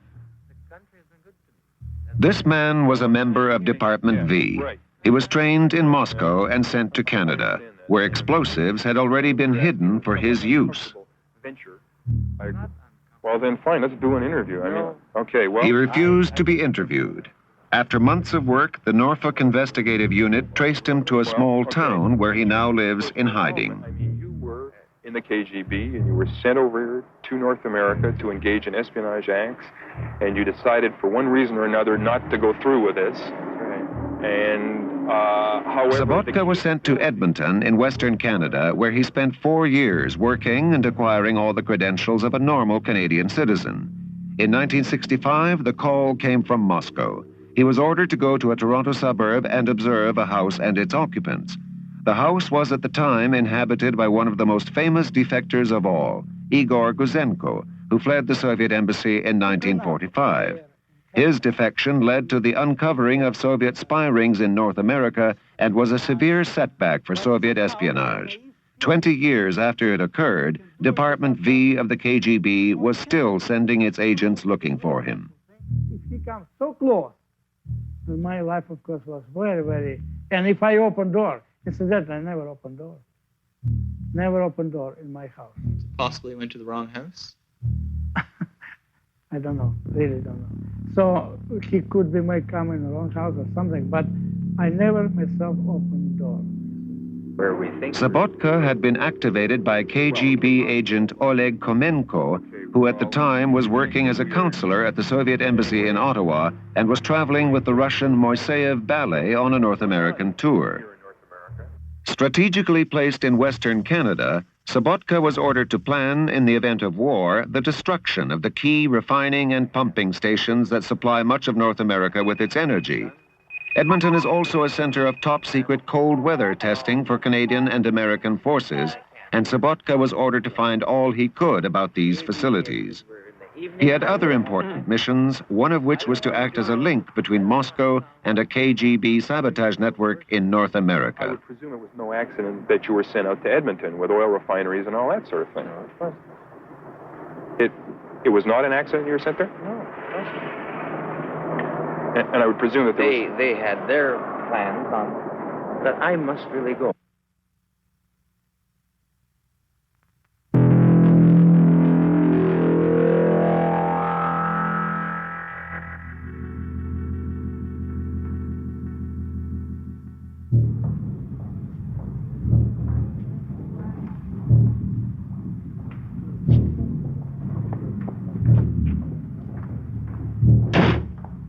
This man was a member of Department V. He was trained in Moscow and sent to Canada, where explosives had already been hidden for his use. Well, then fine, let's do an interview. Okay, well... He refused to be interviewed. After months of work, the Norfolk Investigative Unit traced him to a small town where he now lives in hiding. You were in the KGB, and you were sent over to North America to engage in espionage acts, and you decided for one reason or another not to go through with this. And however, Sobotka was sent to Edmonton in Western Canada, where he spent 4 years working and acquiring all the credentials of a normal Canadian citizen. In 1965, the call came from Moscow. He was ordered to go to a Toronto suburb and observe a house and its occupants. The house was at the time inhabited by one of the most famous defectors of all, Igor Guzenko, who fled the Soviet embassy in 1945. His defection led to the uncovering of Soviet spy rings in North America and was a severe setback for Soviet espionage. 20 years after it occurred, Department V of the KGB was still sending its agents looking for him. If he comes so close, my life, of course, was very, very... And if I open door, incidentally, I never open door. Never open door in my house. Possibly went to the wrong house? I don't know, really don't know. So he could be my come in the wrong house or something, but I never myself opened door. Where we think Sobotka had been activated by KGB agent Oleg Komenko, who at the time was working as a counselor at the Soviet embassy in Ottawa and was traveling with the Russian Moiseyev Ballet on a North American tour. Strategically placed in Western Canada, Sobotka was ordered to plan, in the event of war, the destruction of the key refining and pumping stations that supply much of North America with its energy. Edmonton is also a center of top-secret cold weather testing for Canadian and American forces, and Sobotka was ordered to find all he could about these facilities. He had other important missions, one of which was to act as a link between Moscow and a KGB sabotage network in North America. I would presume it was no accident that you were sent out to Edmonton with oil refineries and all that sort of thing. It was not an accident you were sent there? No. And I would presume that they had their plans on that I must really go.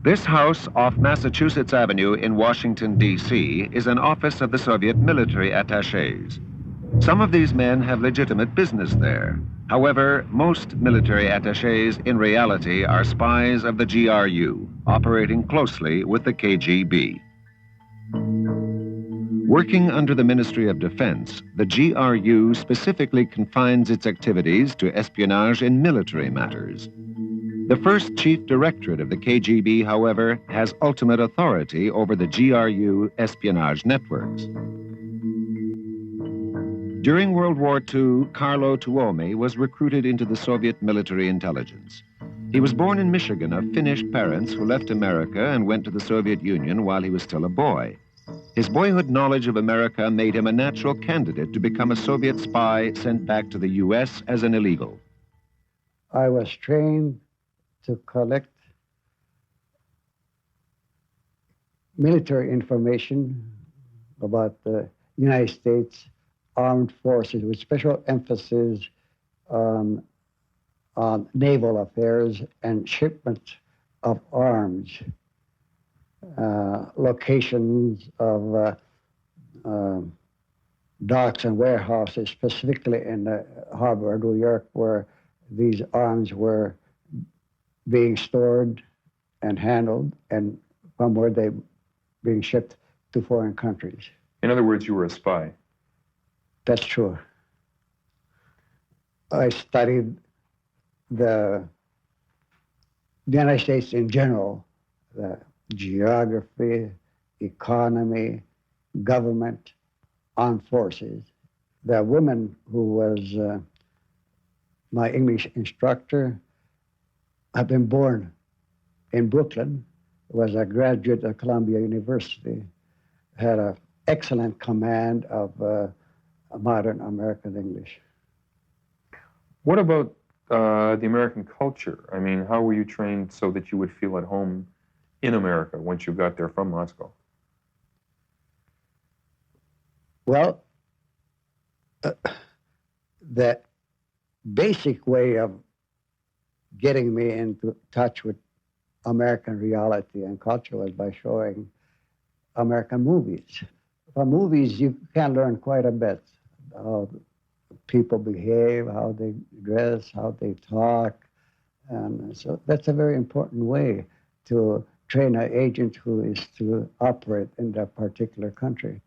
This house off Massachusetts Avenue in Washington, D.C. is an office of the Soviet military attachés. Some of these men have legitimate business there. However, most military attachés in reality are spies of the GRU, operating closely with the KGB. Working under the Ministry of Defense, the GRU specifically confines its activities to espionage in military matters. The first chief directorate of the KGB, however, has ultimate authority over the GRU espionage networks. During World War II, Carlo Tuomi was recruited into the Soviet military intelligence. He was born in Michigan of Finnish parents who left America and went to the Soviet Union while he was still a boy. His boyhood knowledge of America made him a natural candidate to become a Soviet spy sent back to the U.S. as an illegal. I was trained to collect military information about the United States Armed Forces with special emphasis on naval affairs and shipment of arms, locations of docks and warehouses, specifically in the harbor of New York, where these arms were being stored and handled, and from where they being shipped to foreign countries. In other words, you were a spy. That's true. I studied the United States in general, the geography, economy, government, armed forces. The woman who was my English instructor had been born in Brooklyn, was a graduate of Columbia University, had an excellent command of modern American English. What about the American culture? I mean, how were you trained so that you would feel at home in America once you got there from Moscow? Well, the basic way of getting me into touch with American reality and culture was by showing American movies. From movies, you can learn quite a bit how people behave, how they dress, how they talk. And so that's a very important way to train an agent who is to operate in that particular country.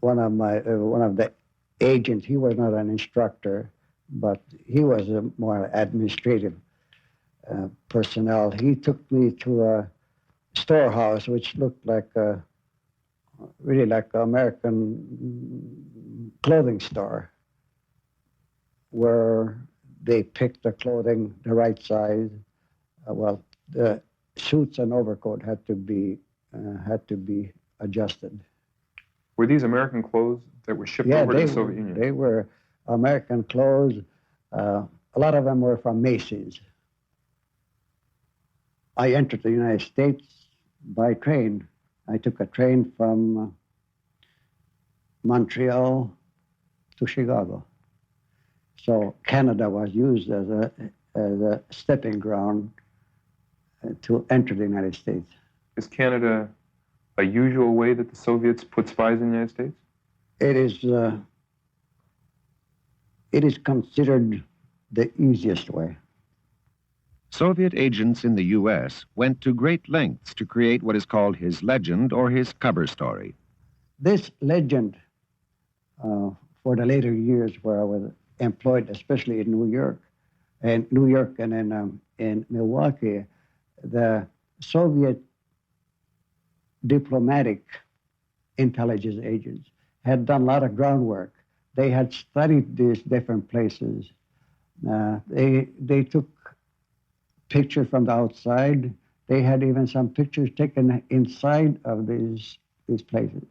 One of the agents, he was not an instructor, but he was a more administrative personnel. He took me to a storehouse which looked like really like an American clothing store, where they picked the clothing the right size. Well, the suits and overcoat had to be adjusted. Were these American clothes that were shipped over to the Soviet Union? They were American clothes. A lot of them were from Macy's. I entered the United States by train. I took a train from Montreal to Chicago. So Canada was used as a stepping ground to enter the United States. Is Canada a usual way that the Soviets put spies in the United States? It is considered the easiest way. Soviet agents in the U.S. went to great lengths to create what is called his legend or his cover story. This legend, for the later years where I was employed, especially in New York and in Milwaukee, the Soviet diplomatic intelligence agents had done a lot of groundwork. They had studied these different places. They took pictures from the outside. They had even some pictures taken inside of these places.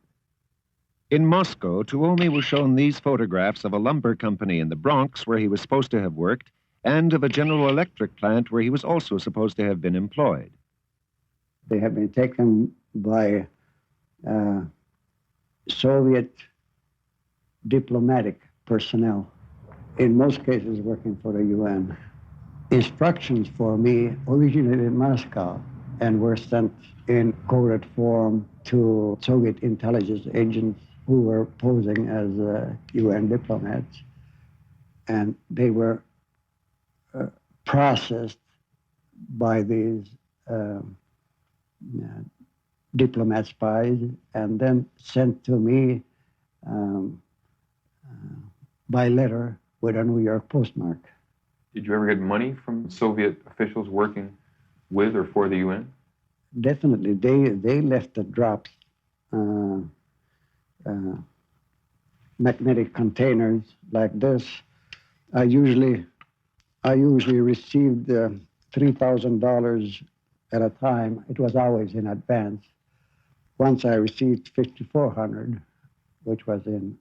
In Moscow, Tuomi was shown these photographs of a lumber company in the Bronx where he was supposed to have worked, and of a General Electric plant where he was also supposed to have been employed. They have been taken by Soviet diplomatic personnel, in most cases working for the UN. Instructions for me originated in Moscow and were sent in coded form to Soviet intelligence agents who were posing as UN diplomats. And they were processed by these diplomat spies and then sent to me by letter with a New York postmark. Did you ever get money from Soviet officials working with or for the UN? Definitely. They left the drops, magnetic containers like this. I usually received $3,000 at a time. It was always in advance. Once I received $5,400, which was in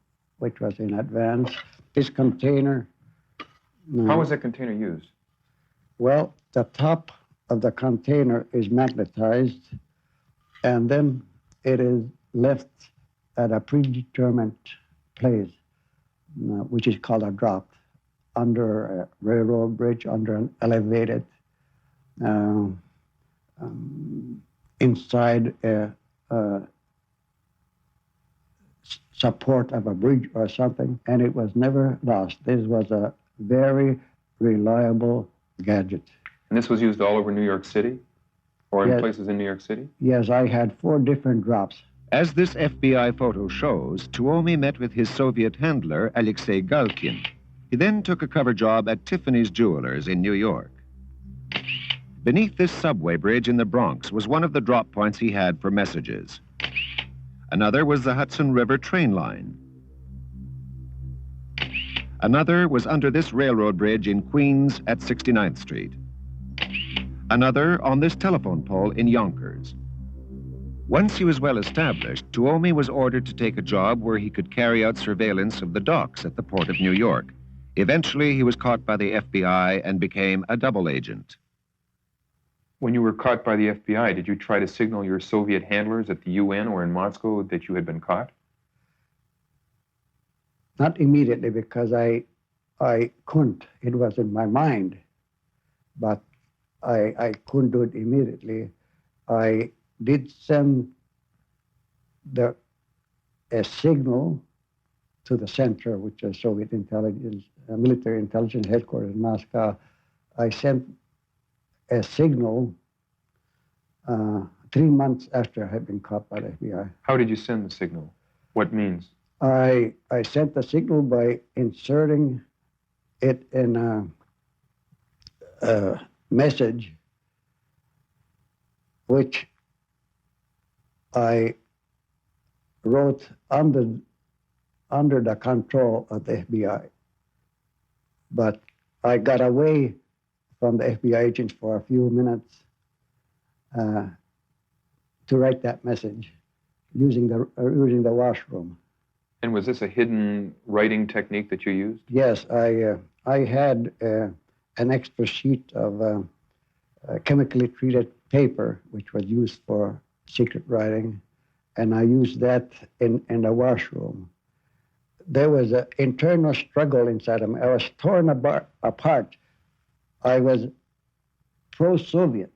advance. This container. How was that container used? Well, the top of the container is magnetized, and then it is left at a predetermined place, which is called a drop, under a railroad bridge, under an elevated, inside a support of a bridge or something, and it was never lost. This was a very reliable gadget. And this was used all over New York City? Or in Yes. places in New York City? Yes, I had 4 different drops. As this FBI photo shows, Tuomi met with his Soviet handler, Alexei Galkin. He then took a cover job at Tiffany's Jewelers in New York. Beneath this subway bridge in the Bronx was one of the drop points he had for messages. Another was the Hudson River train line. Another was under this railroad bridge in Queens at 69th Street. Another on this telephone pole in Yonkers. Once he was well established, Tuomi was ordered to take a job where he could carry out surveillance of the docks at the port of New York. Eventually, he was caught by the FBI and became a double agent. When you were caught by the FBI, did you try to signal your Soviet handlers at the UN or in Moscow that you had been caught? Not immediately, because I I couldn't. It was in my mind, but I couldn't do it immediately. I did send a signal to the center, which is Soviet intelligence, military intelligence headquarters in Moscow. I sent a signal 3 months after I had been caught by the FBI. How did you send the signal? What means? I sent the signal by inserting it in a message which I wrote under the control of the FBI. But I got away from the FBI agents for a few minutes to write that message using the washroom. And was this a hidden writing technique that you used? Yes, I had an extra sheet of chemically treated paper, which was used for secret writing, and I used that in the washroom. There was an internal struggle inside of me. I was torn apart. I was pro-Soviet.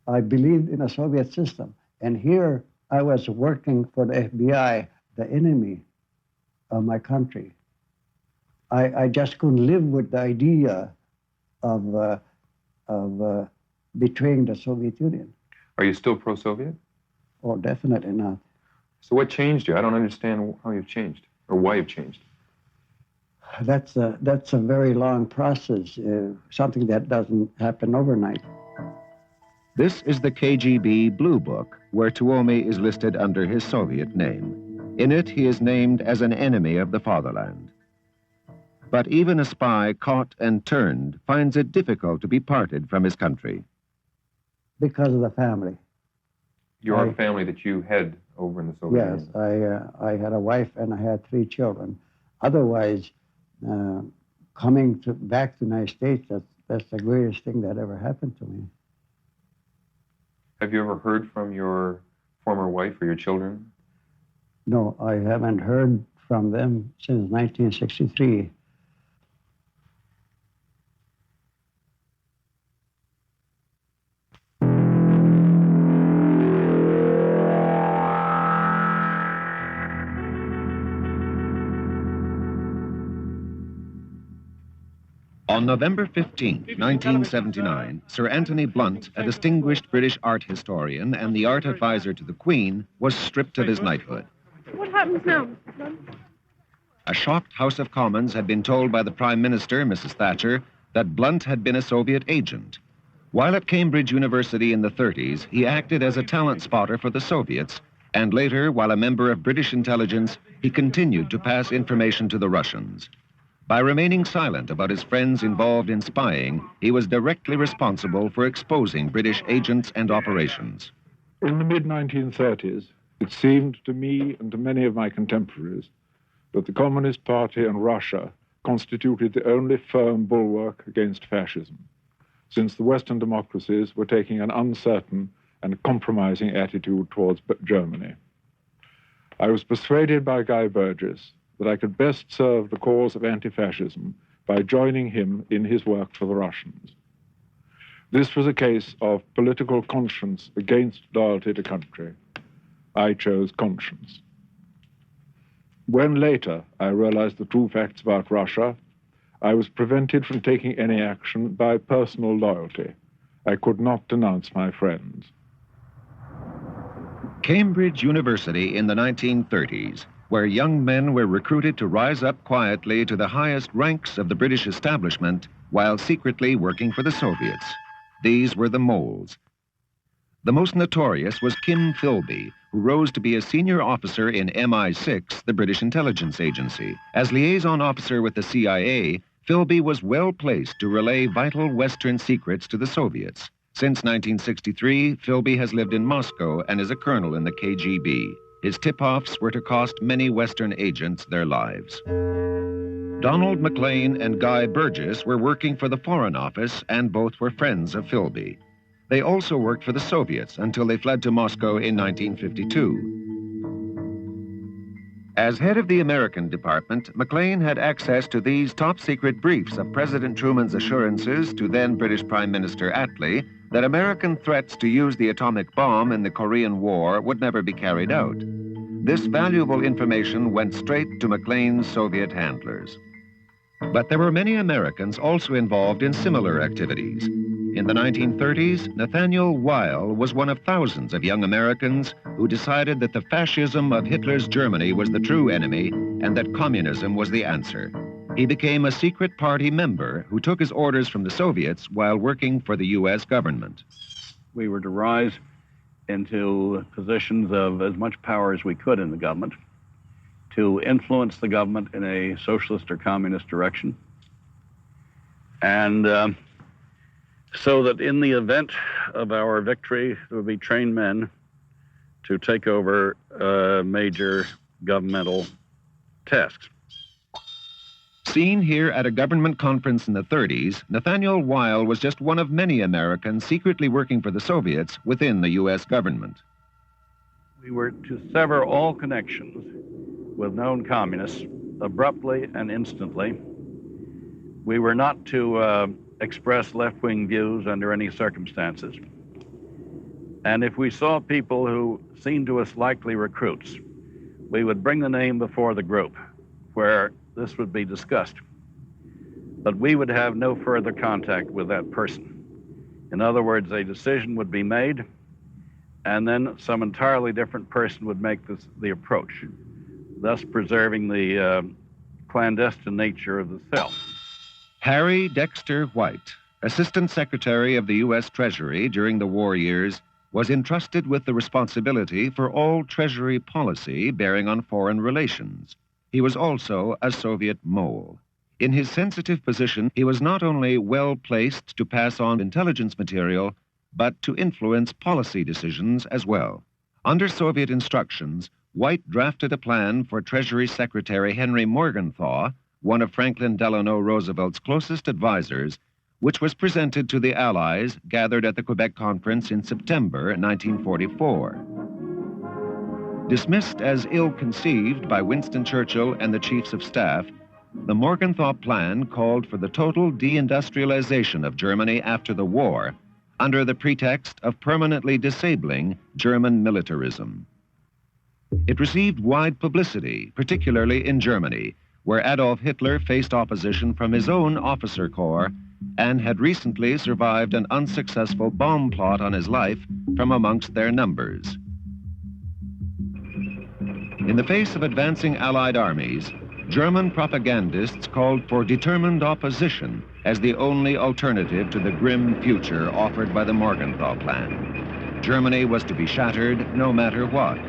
I believed in a Soviet system. And here I was working for the FBI, the enemy of my country. I just couldn't live with the idea of betraying the Soviet Union. Are you still pro-Soviet? Oh, definitely not. So what changed you? I don't understand how you've changed or why you've changed. That's a very long process, something that doesn't happen overnight. This is the KGB Blue Book, where Tuomi is listed under his Soviet name. In it, he is named as an enemy of the fatherland. But even a spy caught and turned finds it difficult to be parted from his country. Because of the family. Your family that you had over in the Soviet Union? Yes, I had a wife and I had 3 children. Otherwise, coming back to the United States, that's the greatest thing that ever happened to me. Have you ever heard from your former wife or your children? No, I haven't heard from them since 1963. On November 15, 1979, Sir Anthony Blunt, a distinguished British art historian and the art advisor to the Queen, was stripped of his knighthood. What happens now? A shocked House of Commons had been told by the Prime Minister, Mrs. Thatcher, that Blunt had been a Soviet agent. While at Cambridge University in the 30s, he acted as a talent spotter for the Soviets, and later, while a member of British intelligence, he continued to pass information to the Russians. By remaining silent about his friends involved in spying, he was directly responsible for exposing British agents and operations. In the mid-1930s, it seemed to me and to many of my contemporaries that the Communist Party and Russia constituted the only firm bulwark against fascism, since the Western democracies were taking an uncertain and compromising attitude towards Germany. I was persuaded by Guy Burgess that I could best serve the cause of anti-fascism by joining him in his work for the Russians. This was a case of political conscience against loyalty to country. I chose conscience. When later I realized the true facts about Russia, I was prevented from taking any action by personal loyalty. I could not denounce my friends. Cambridge University in the 1930s, where young men were recruited to rise up quietly to the highest ranks of the British establishment while secretly working for the Soviets. These were the moles. The most notorious was Kim Philby, who rose to be a senior officer in MI6, the British intelligence agency. As liaison officer with the CIA, Philby was well placed to relay vital Western secrets to the Soviets. Since 1963, Philby has lived in Moscow and is a colonel in the KGB. His tip-offs were to cost many Western agents their lives. Donald MacLean and Guy Burgess were working for the Foreign Office, and both were friends of Philby. They also worked for the Soviets until they fled to Moscow in 1952. As head of the American department, McLean had access to these top-secret briefs of President Truman's assurances to then British Prime Minister Attlee that American threats to use the atomic bomb in the Korean War would never be carried out. This valuable information went straight to McLean's Soviet handlers. But there were many Americans also involved in similar activities. In the 1930s, Nathaniel Weil was one of thousands of young Americans who decided that the fascism of Hitler's Germany was the true enemy and that communism was the answer. He became a secret party member who took his orders from the Soviets while working for the U.S. government. We were to rise into positions of as much power as we could in the government, to influence the government in a socialist or communist direction, and so that in the event of our victory, there would be trained men to take over major governmental tasks. Seen here at a government conference in the 30s, Nathaniel Weil was just one of many Americans secretly working for the Soviets within the U.S. government. We were to sever all connections with known communists abruptly and instantly. We were not to express left-wing views under any circumstances. And if we saw people who seemed to us likely recruits, we would bring the name before the group where this would be discussed. But we would have no further contact with that person. In other words, a decision would be made, and then some entirely different person would make the approach, thus preserving the clandestine nature of the cell. Harry Dexter White, Assistant Secretary of the U.S. Treasury during the war years, was entrusted with the responsibility for all Treasury policy bearing on foreign relations. He was also a Soviet mole. In his sensitive position, he was not only well placed to pass on intelligence material, but to influence policy decisions as well. Under Soviet instructions, White drafted a plan for Treasury Secretary Henry Morgenthau, one of Franklin Delano Roosevelt's closest advisors, which was presented to the Allies gathered at the Quebec Conference in September 1944. Dismissed as ill-conceived by Winston Churchill and the chiefs of staff, the Morgenthau Plan called for the total deindustrialization of Germany after the war, under the pretext of permanently disabling German militarism. It received wide publicity, particularly in Germany, where Adolf Hitler faced opposition from his own officer corps and had recently survived an unsuccessful bomb plot on his life from amongst their numbers. In the face of advancing Allied armies, German propagandists called for determined opposition as the only alternative to the grim future offered by the Morgenthau Plan. Germany was to be shattered no matter what.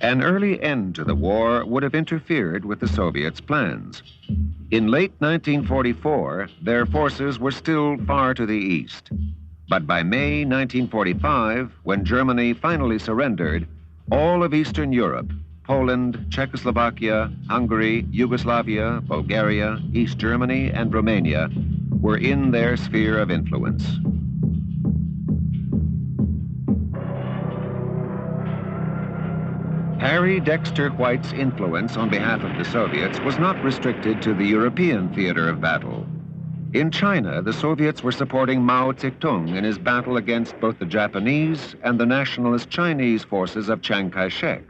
An early end to the war would have interfered with the Soviets' plans. In late 1944, their forces were still far to the east. But by May 1945, when Germany finally surrendered, all of Eastern Europe, Poland, Czechoslovakia, Hungary, Yugoslavia, Bulgaria, East Germany, and Romania were in their sphere of influence. Harry Dexter White's influence on behalf of the Soviets was not restricted to the European theater of battle. In China, the Soviets were supporting Mao Zedong in his battle against both the Japanese and the nationalist Chinese forces of Chiang Kai-shek.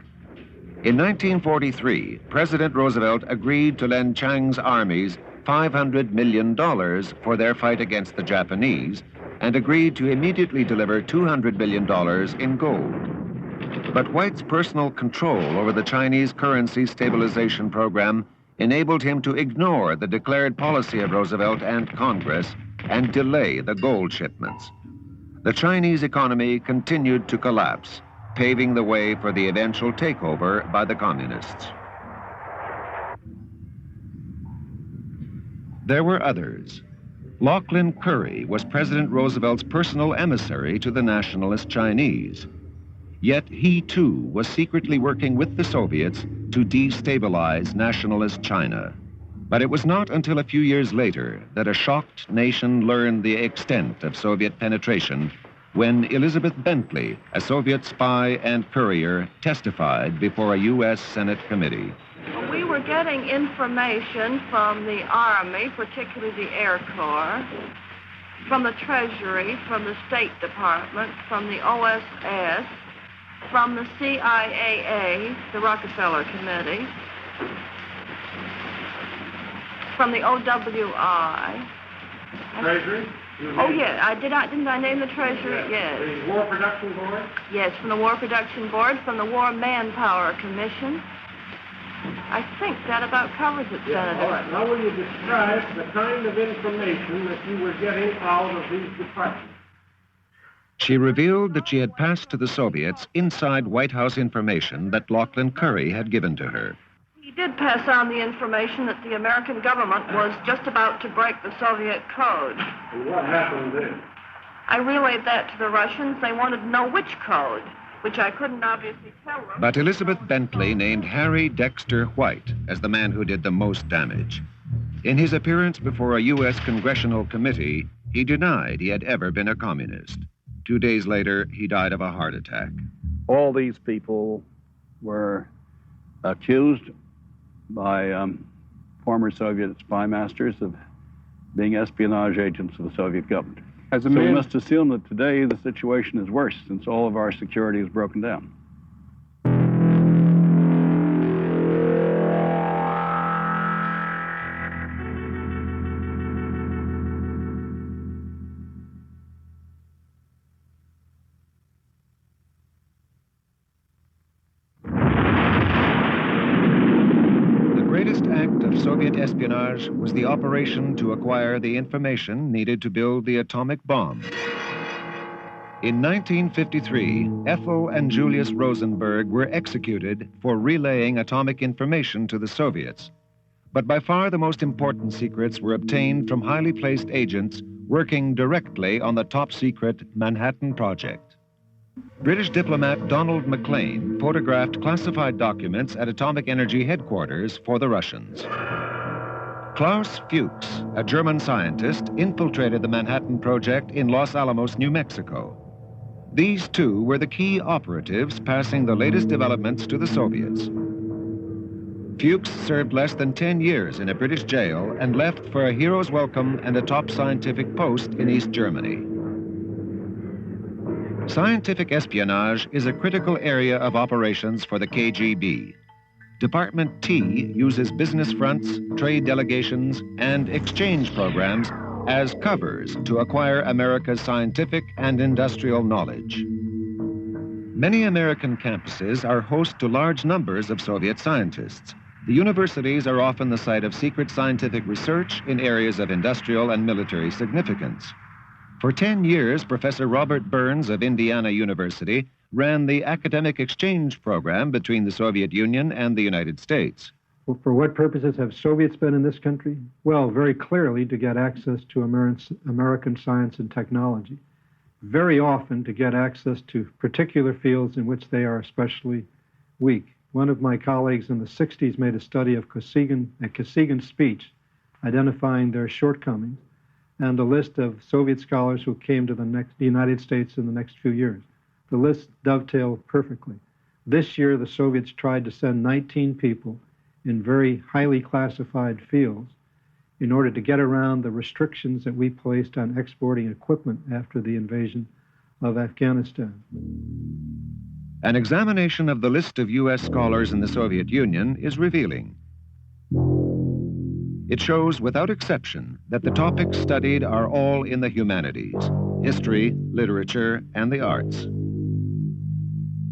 In 1943, President Roosevelt agreed to lend Chiang's armies $500 million for their fight against the Japanese and agreed to immediately deliver $200 million in gold. But White's personal control over the Chinese currency stabilization program enabled him to ignore the declared policy of Roosevelt and Congress and delay the gold shipments. The Chinese economy continued to collapse, paving the way for the eventual takeover by the communists. There were others. Lachlan Curry was President Roosevelt's personal emissary to the nationalist Chinese. Yet he, too, was secretly working with the Soviets to destabilize nationalist China. But it was not until a few years later that a shocked nation learned the extent of Soviet penetration when Elizabeth Bentley, a Soviet spy and courier, testified before a U.S. Senate committee. We were getting information from the Army, particularly the Air Corps, from the Treasury, from the State Department, from the OSS, from the CIAA, the Rockefeller Committee, from the OWI. Treasury? Oh, yeah. Didn't I name the Treasury? Yes. The War Production Board? Yes, from the War Production Board, from the War Manpower Commission. I think that about covers it, Senator. All right. Now will you describe the kind of information that you were getting out of these departments? She revealed that she had passed to the Soviets inside White House information that Lachlan Curry had given to her. He did pass on the information that the American government was just about to break the Soviet code. And what happened then? I relayed that to the Russians. They wanted to know which code, which I couldn't obviously tell them. But Elizabeth Bentley named Harry Dexter White as the man who did the most damage. In his appearance before a U.S. congressional committee, he denied he had ever been a communist. 2 days later, he died of a heart attack. All these people were accused by former Soviet spy masters of being espionage agents of the Soviet government. So we must assume that today the situation is worse since all of our security is broken down. Soviet espionage was the operation to acquire the information needed to build the atomic bomb. In 1953, Ethel and Julius Rosenberg were executed for relaying atomic information to the Soviets. But by far the most important secrets were obtained from highly placed agents working directly on the top-secret Manhattan Project. British diplomat Donald MacLean photographed classified documents at Atomic Energy headquarters for the Russians. Klaus Fuchs, a German scientist, infiltrated the Manhattan Project in Los Alamos, New Mexico. These two were the key operatives passing the latest developments to the Soviets. Fuchs served less than 10 years in a British jail and left for a hero's welcome and a top scientific post in East Germany. Scientific espionage is a critical area of operations for the KGB. Department T uses business fronts, trade delegations, and exchange programs as covers to acquire America's scientific and industrial knowledge. Many American campuses are host to large numbers of Soviet scientists. The universities are often the site of secret scientific research in areas of industrial and military significance. For 10 years, Professor Robert Burns of Indiana University ran the academic exchange program between the Soviet Union and the United States. Well, for what purposes have Soviets been in this country? Well, very clearly to get access to American science and technology. Very often to get access to particular fields in which they are especially weak. One of my colleagues in the 60s made a study of Kosygin speech, identifying their shortcomings, and a list of Soviet scholars who came to the United States in the next few years. The list dovetailed perfectly. This year, the Soviets tried to send 19 people in very highly classified fields in order to get around the restrictions that we placed on exporting equipment after the invasion of Afghanistan. An examination of the list of U.S. scholars in the Soviet Union is revealing. It shows without exception that the topics studied are all in the humanities: history, literature, and the arts.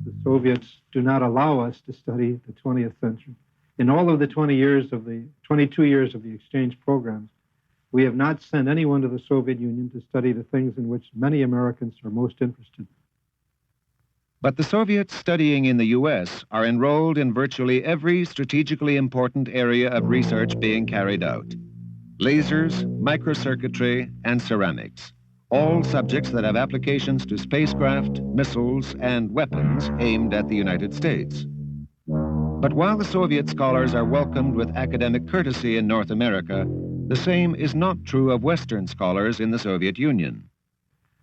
The Soviets do not allow us to study the 20th century. In all of the 22 years of the exchange programs, we have not sent anyone to the Soviet Union to study the things in which many Americans are most interested. But the Soviets studying in the U.S. are enrolled in virtually every strategically important area of research being carried out: lasers, microcircuitry, and ceramics, all subjects that have applications to spacecraft, missiles, and weapons aimed at the United States. But while the Soviet scholars are welcomed with academic courtesy in North America, the same is not true of Western scholars in the Soviet Union.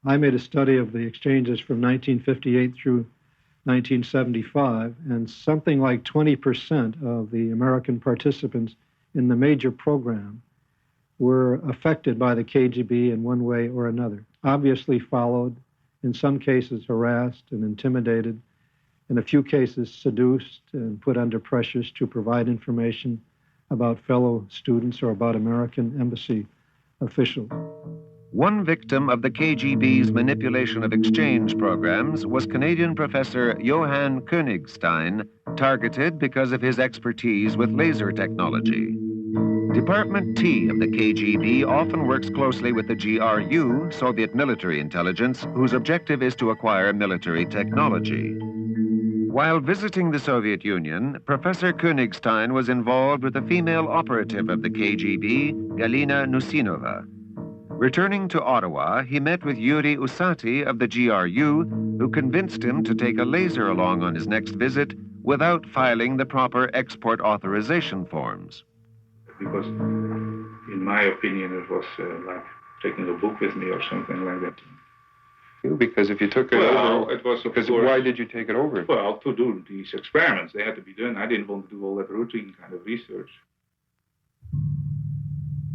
I made a study of the exchanges from 1958 through 1975, and something like 20% of the American participants in the major program were affected by the KGB in one way or another. Obviously followed, in some cases harassed and intimidated, in a few cases seduced and put under pressures to provide information about fellow students or about American embassy officials. One victim of the KGB's manipulation of exchange programs was Canadian professor Johann Königstein, targeted because of his expertise with laser technology. Department T of the KGB often works closely with the GRU, Soviet military intelligence, whose objective is to acquire military technology. While visiting the Soviet Union, Professor Königstein was involved with a female operative of the KGB, Galina Nusinova. Returning to Ottawa, he met with Yuri Usati of the GRU, who convinced him to take a laser along on his next visit without filing the proper export authorization forms. Because, in my opinion, it was like taking a book with me or something like that. Because if you took it over, it was, of because course, why did you take it over? Well, to do these experiments, they had to be done. I didn't want to do all that routine kind of research.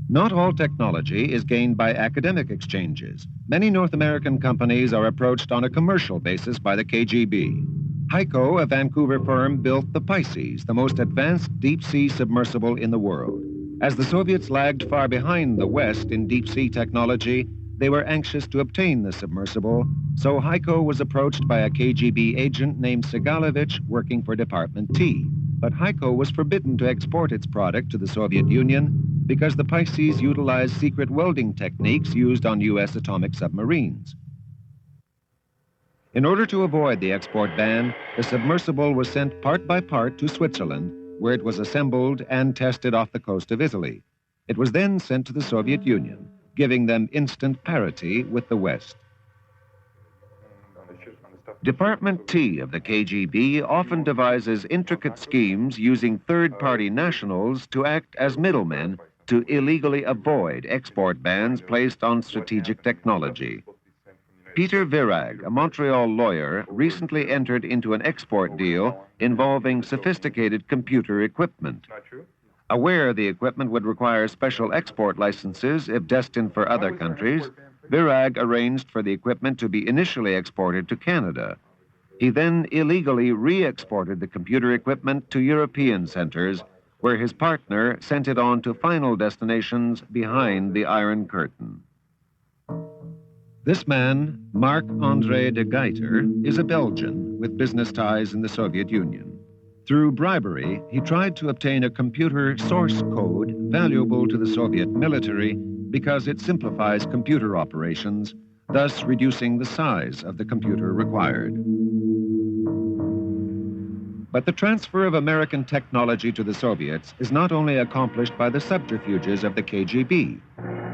Not all technology is gained by academic exchanges. Many North American companies are approached on a commercial basis by the KGB. HEICO, a Vancouver firm, built the Pisces, the most advanced deep-sea submersible in the world. As the Soviets lagged far behind the West in deep-sea technology, they were anxious to obtain the submersible, so HEICO was approached by a KGB agent named Segalovich working for Department T. But HEICO was forbidden to export its product to the Soviet Union because the Pisces utilized secret welding techniques used on U.S. atomic submarines. In order to avoid the export ban, the submersible was sent part by part to Switzerland, where it was assembled and tested off the coast of Italy. It was then sent to the Soviet Union, giving them instant parity with the West. Department T of the KGB often devises intricate schemes using third-party nationals to act as middlemen to illegally avoid export bans placed on strategic technology. Peter Virag, a Montreal lawyer, recently entered into an export deal involving sophisticated computer equipment. Aware the equipment would require special export licenses if destined for other countries, Virag arranged for the equipment to be initially exported to Canada. He then illegally re-exported the computer equipment to European centers, where his partner sent it on to final destinations behind the Iron Curtain. This man, Marc-André de Geiter, is a Belgian with business ties in the Soviet Union. Through bribery, he tried to obtain a computer source code valuable to the Soviet military because it simplifies computer operations, thus reducing the size of the computer required. But the transfer of American technology to the Soviets is not only accomplished by the subterfuges of the KGB.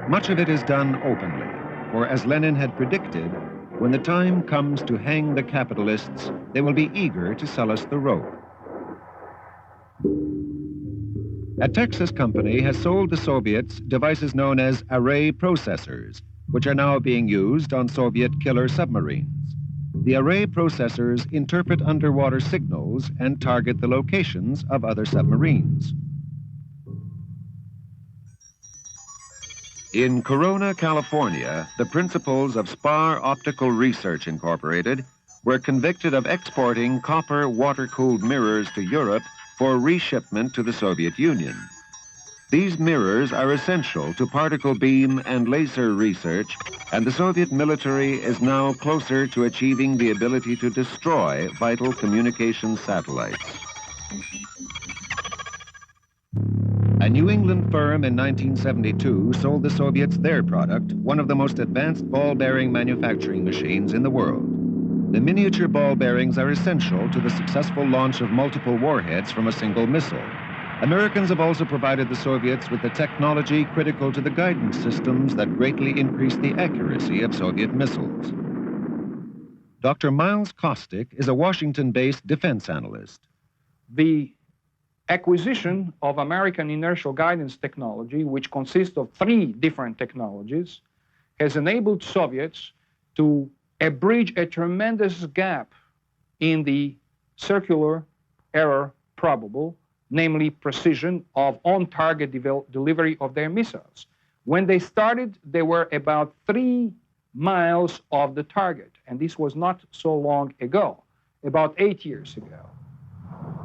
Much of it is done openly, for as Lenin had predicted, when the time comes to hang the capitalists, they will be eager to sell us the rope. A Texas company has sold the Soviets devices known as array processors, which are now being used on Soviet killer submarines. The array processors interpret underwater signals and target the locations of other submarines. In Corona, California, the principals of Spar Optical Research Incorporated were convicted of exporting copper water-cooled mirrors to Europe for reshipment to the Soviet Union. These mirrors are essential to particle beam and laser research, and the Soviet military is now closer to achieving the ability to destroy vital communication satellites. A New England firm in 1972 sold the Soviets their product, one of the most advanced ball bearing manufacturing machines in the world. The miniature ball bearings are essential to the successful launch of multiple warheads from a single missile. Americans have also provided the Soviets with the technology critical to the guidance systems that greatly increase the accuracy of Soviet missiles. Dr. Miles Kostick is a Washington-based defense analyst. The acquisition of American inertial guidance technology, which consists of 3 different technologies, has enabled Soviets to bridge a tremendous gap in the circular error probable, namely precision of on-target delivery of their missiles. When they started, they were about 3 miles of the target, and this was not so long ago, about 8 years ago.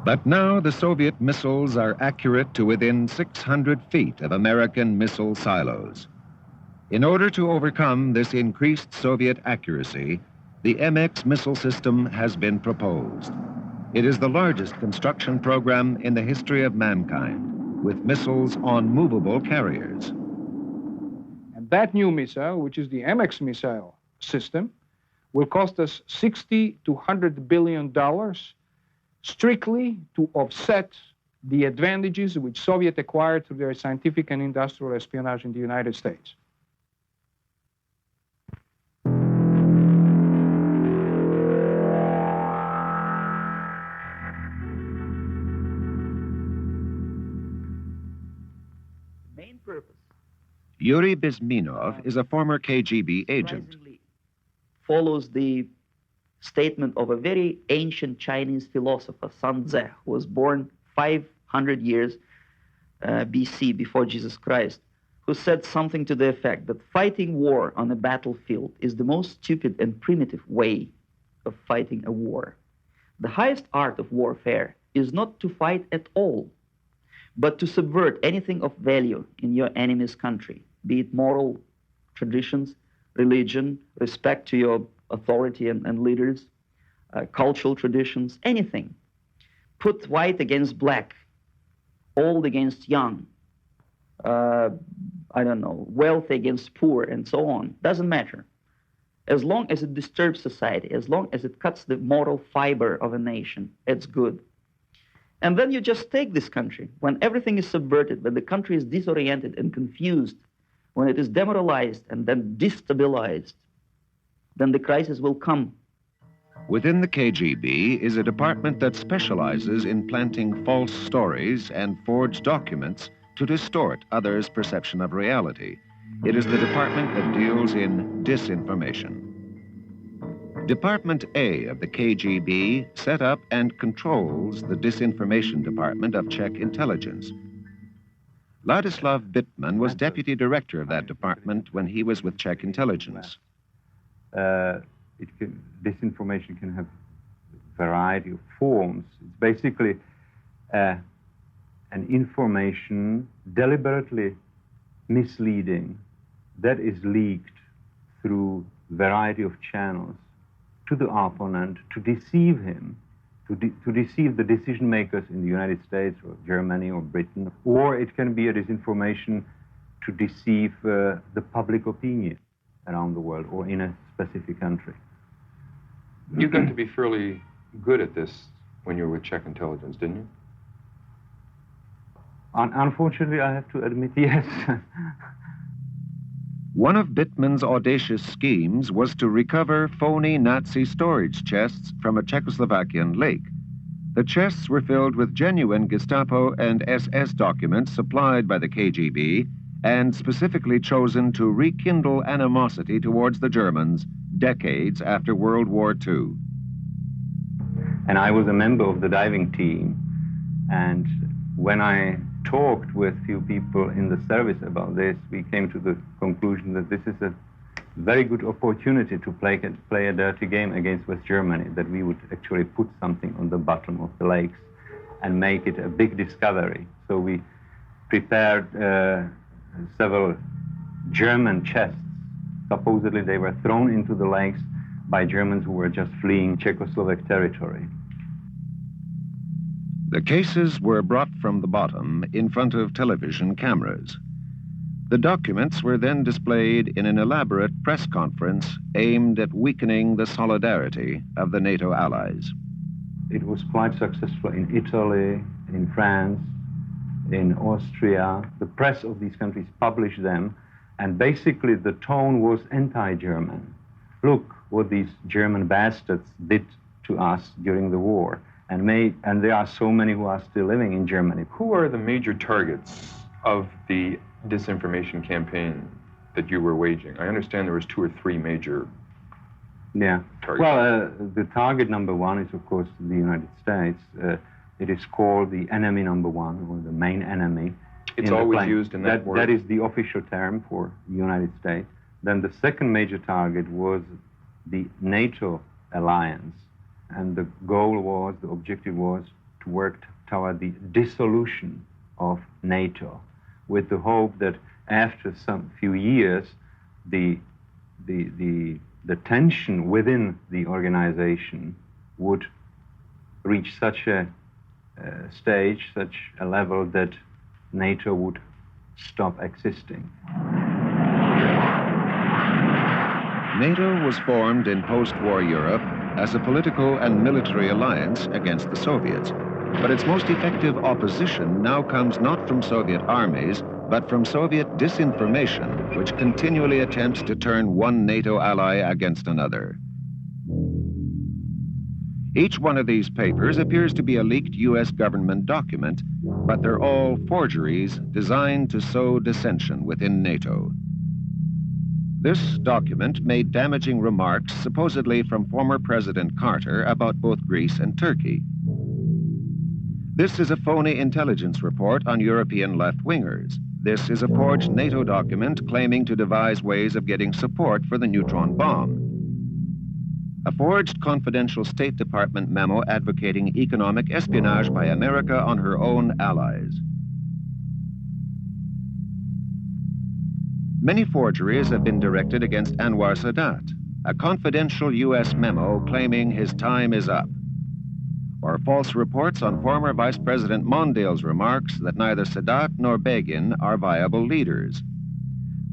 But now the Soviet missiles are accurate to within 600 feet of American missile silos. In order to overcome this increased Soviet accuracy, the MX missile system has been proposed. It is the largest construction program in the history of mankind, with missiles on movable carriers. And that new missile, which is the MX missile system, will cost us $60 to $100 billion, strictly to offset the advantages which Soviet acquired through their scientific and industrial espionage in the United States. Main purpose Yuri Bizminov is a former KGB agent. follows the statement of a very ancient Chinese philosopher, Sun Tzu, who was born 500 years BC, before Jesus Christ, who said something to the effect that fighting war on a battlefield is the most stupid and primitive way of fighting a war. The highest art of warfare is not to fight at all, but to subvert anything of value in your enemy's country, be it moral traditions, religion, respect to your authority and leaders, cultural traditions, anything. Put white against black, old against young, I don't know, wealthy against poor, and so on. Doesn't matter. As long as it disturbs society, as long as it cuts the moral fiber of a nation, it's good. And then you just take this country, when everything is subverted, when the country is disoriented and confused, when it is demoralized and then destabilized, then the crisis will come. Within the KGB is a department that specializes in planting false stories and forged documents to distort others' perception of reality. It is the department that deals in disinformation. Department A of the KGB set up and controls the disinformation department of Czech intelligence. Ladislav Bittman was deputy director of that department when he was with Czech intelligence. Disinformation can have a variety of forms. It's basically an information deliberately misleading that is leaked through a variety of channels to the opponent to deceive him, to deceive the decision makers in the United States or Germany or Britain, or it can be a disinformation to deceive the public opinion around the world or in a specific country. You got to be fairly good at this when you were with Czech intelligence, didn't you? Unfortunately, I have to admit, yes. One of Bittman's audacious schemes was to recover phony Nazi storage chests from a Czechoslovakian lake. The chests were filled with genuine Gestapo and SS documents supplied by the KGB and specifically chosen to rekindle animosity towards the Germans decades after World War II. And I was a member of the diving team, and when I talked with a few people in the service about this, we came to the conclusion that this is a very good opportunity to play a dirty game against West Germany, that we would actually put something on the bottom of the lakes and make it a big discovery. So we prepared several German chests. Supposedly they were thrown into the lakes by Germans who were just fleeing Czechoslovak territory. The cases were brought from the bottom in front of television cameras. The documents were then displayed in an elaborate press conference aimed at weakening the solidarity of the NATO allies. It was quite successful in Italy, in France, in Austria. The press of these countries published them, and basically the tone was anti-German. Look what these German bastards did to us during the war. and there are so many who are still living in Germany. Who are the major targets of the disinformation campaign that you were waging? I understand there was 2 or 3 major targets. Well, the target number 1 is, of course, the United States. It is called the enemy number 1, or the main enemy. It's always used in that word. That is the official term for the United States. Then the second major target was the NATO alliance. And the objective was to work toward the dissolution of NATO, with the hope that after some few years, the tension within the organization would reach such a stage, such a level that NATO would stop existing. NATO was formed in post-war Europe as a political and military alliance against the Soviets. But its most effective opposition now comes not from Soviet armies, but from Soviet disinformation, which continually attempts to turn one NATO ally against another. Each one of these papers appears to be a leaked U.S. government document, but they're all forgeries designed to sow dissension within NATO. This document made damaging remarks supposedly from former President Carter about both Greece and Turkey. This is a phony intelligence report on European left-wingers. This is a forged NATO document claiming to devise ways of getting support for the neutron bomb. A forged confidential State Department memo advocating economic espionage by America on her own allies. Many forgeries have been directed against Anwar Sadat, a confidential U.S. memo claiming his time is up, or false reports on former Vice President Mondale's remarks that neither Sadat nor Begin are viable leaders.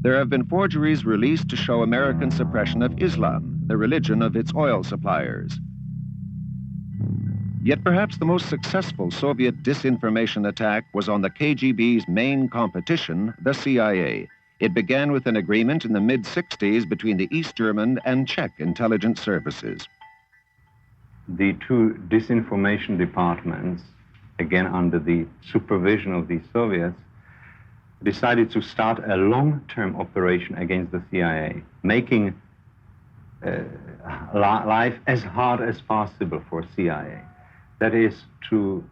There have been forgeries released to show American suppression of Islam, the religion of its oil suppliers. Yet perhaps the most successful Soviet disinformation attack was on the KGB's main competition, the CIA. It began with an agreement in the mid-60s between the East German and Czech intelligence services. The 2 disinformation departments, again under the supervision of the Soviets, decided to start a long-term operation against the CIA, making life as hard as possible for CIA. That is to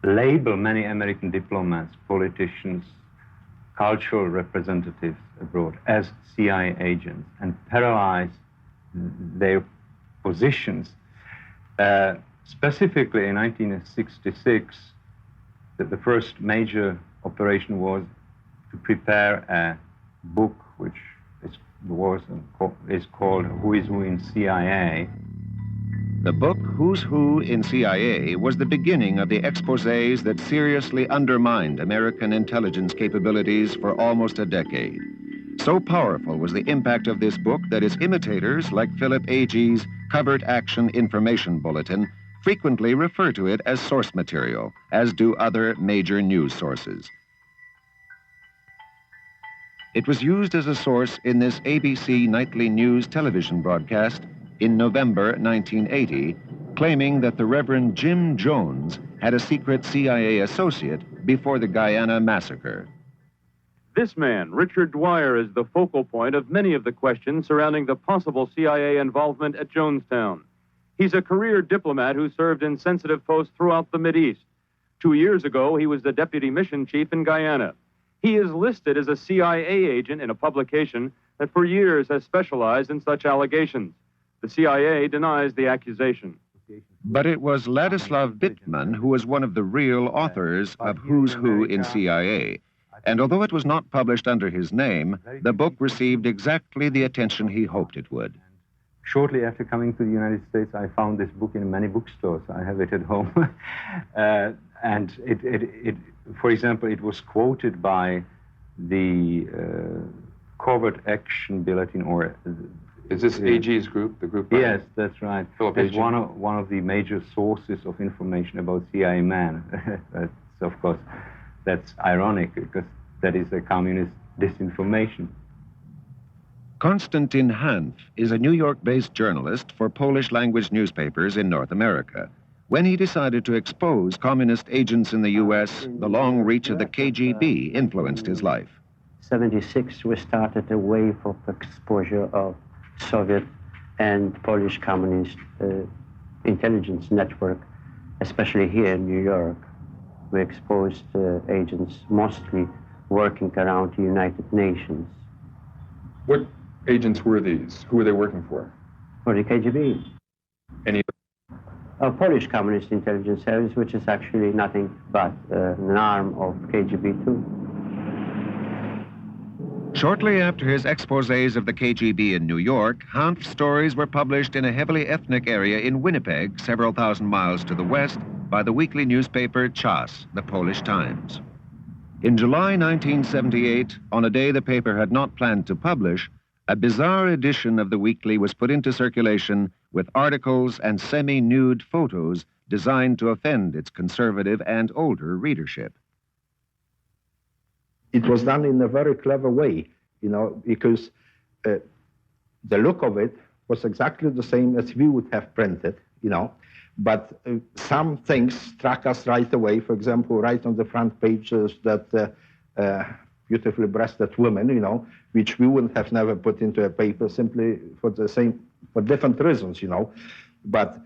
label many American diplomats, politicians, cultural representatives abroad as CIA agents and paralyze their positions. Specifically in 1966, the first major operation was to prepare a book which is called Who is Who in CIA. The book, Who's Who in CIA, was the beginning of the exposés that seriously undermined American intelligence capabilities for almost a decade. So powerful was the impact of this book that its imitators, like Philip Agee's Covert Action Information Bulletin, frequently refer to it as source material, as do other major news sources. It was used as a source in this ABC nightly news television broadcast in November 1980, claiming that the Reverend Jim Jones had a secret CIA associate before the Guyana massacre. This man, Richard Dwyer, is the focal point of many of the questions surrounding the possible CIA involvement at Jonestown. He's a career diplomat who served in sensitive posts throughout the Mideast. 2 years ago, he was the deputy mission chief in Guyana. He is listed as a CIA agent in a publication that for years has specialized in such allegations. The CIA denies the accusation. But it was Ladislav Bittman who was one of the real authors of Who's Who in CIA. And although it was not published under his name, the book received exactly the attention he hoped it would. Shortly after coming to the United States, I found this book in many bookstores. I have it at home. And for example, it was quoted by the Covert Action Bulletin, or is this AG's group, the group? Yes, that's right. Philip It's Agee. one of the major sources of information about CIA man. Of course, that's ironic because that is a communist disinformation. Konstantin Hanf is a New York-based journalist for Polish-language newspapers in North America. When he decided to expose communist agents in the U.S., the long reach of the KGB influenced his life. 1976, we started a wave of exposure of Soviet and Polish communist intelligence network, especially here in New York. We exposed agents mostly working around the United Nations. What agents were these? Who were they working for? For the KGB. Any? Polish Communist Intelligence Service, which is actually nothing but an arm of KGB too. Shortly after his exposés of the KGB in New York, Hanf's stories were published in a heavily ethnic area in Winnipeg, several thousand miles to the west, by the weekly newspaper Czas, the Polish Times. In July 1978, on a day the paper had not planned to publish, a bizarre edition of the weekly was put into circulation with articles and semi-nude photos designed to offend its conservative and older readership. It was done in a very clever way, because the look of it was exactly the same as we would have printed, but some things struck us right away. For example, right on the front pages that beautifully breasted women, which we wouldn't have never put into a paper simply for different reasons, But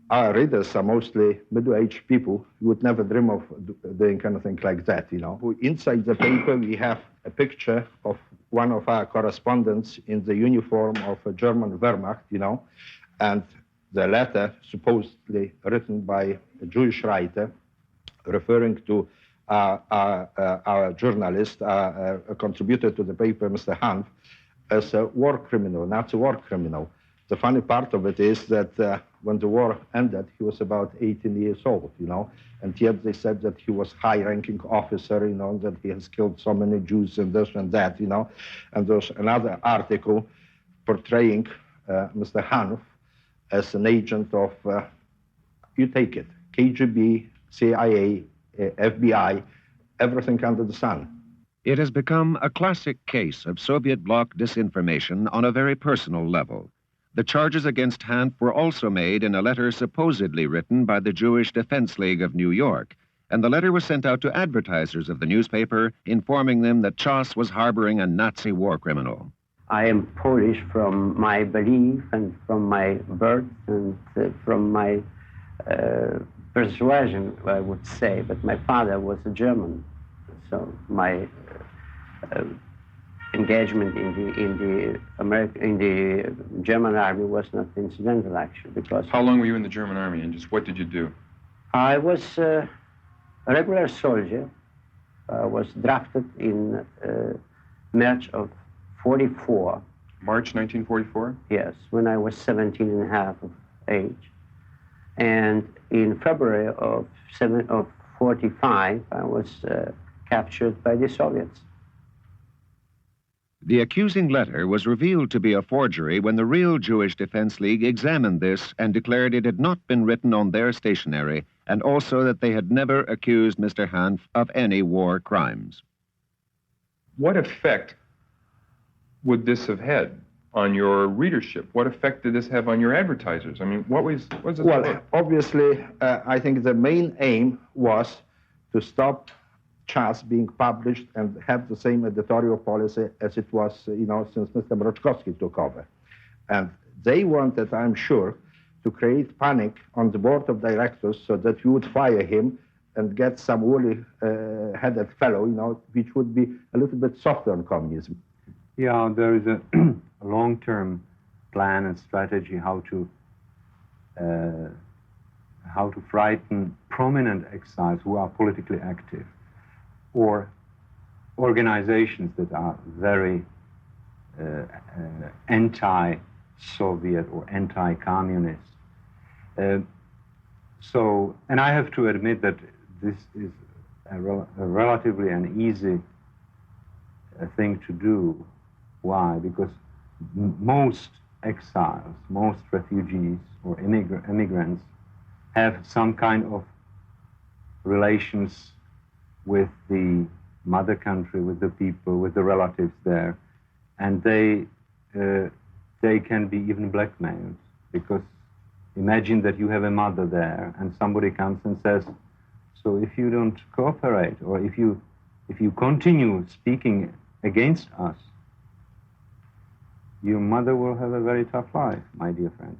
our readers are mostly middle-aged people who would never dream of doing anything like that, Inside the paper, we have a picture of one of our correspondents in the uniform of a German Wehrmacht, and the letter supposedly written by a Jewish writer referring to our journalist, a contributor to the paper, Mr. Hanf, as a war criminal, Nazi war criminal. The funny part of it is that when the war ended, he was about 18 years old, and yet they said that he was high-ranking officer, that he has killed so many Jews and this and that, And there's another article portraying Mr. Hanf as an agent of, you take it, KGB, CIA, FBI, everything under the sun. It has become a classic case of Soviet bloc disinformation on a very personal level. The charges against Hanf were also made in a letter supposedly written by the Jewish Defense League of New York, and the letter was sent out to advertisers of the newspaper, informing them that Czas was harboring a Nazi war criminal. I am Polish from my belief and from my birth and from my persuasion, I would say, but my father was a German, so my engagement in the German army was not incidental, actually, because... How long were you in the German army, and just what did you do? I was a regular soldier. I was drafted in March of 44. March 1944? Yes, when I was 17 and a half of age. And in February of 45, I was captured by the Soviets. The accusing letter was revealed to be a forgery when the real Jewish Defense League examined this and declared it had not been written on their stationery, and also that they had never accused Mr. Hanf of any war crimes. What effect would this have had on your readership? What effect did this have on your advertisers? I mean, what was it? Well, obviously, I think the main aim was to stop Czas being published and have the same editorial policy as it was, since Mr. Mroczkowski took over. And they wanted, I'm sure, to create panic on the board of directors so that we would fire him and get some woolly-headed fellow, which would be a little bit softer on communism. Yeah, there is a long-term plan and strategy how to frighten prominent exiles who are politically active, or organizations that are very anti-Soviet or anti-communist. And I have to admit that this is a relatively an easy thing to do. Why? Because most exiles, most refugees or immigrants have some kind of relations with the mother country, with the people, with the relatives there, and they they can be even blackmailed, because imagine that you have a mother there and somebody comes and says, so if you don't cooperate, or if you continue speaking against us, your mother will have a very tough life, my dear friend.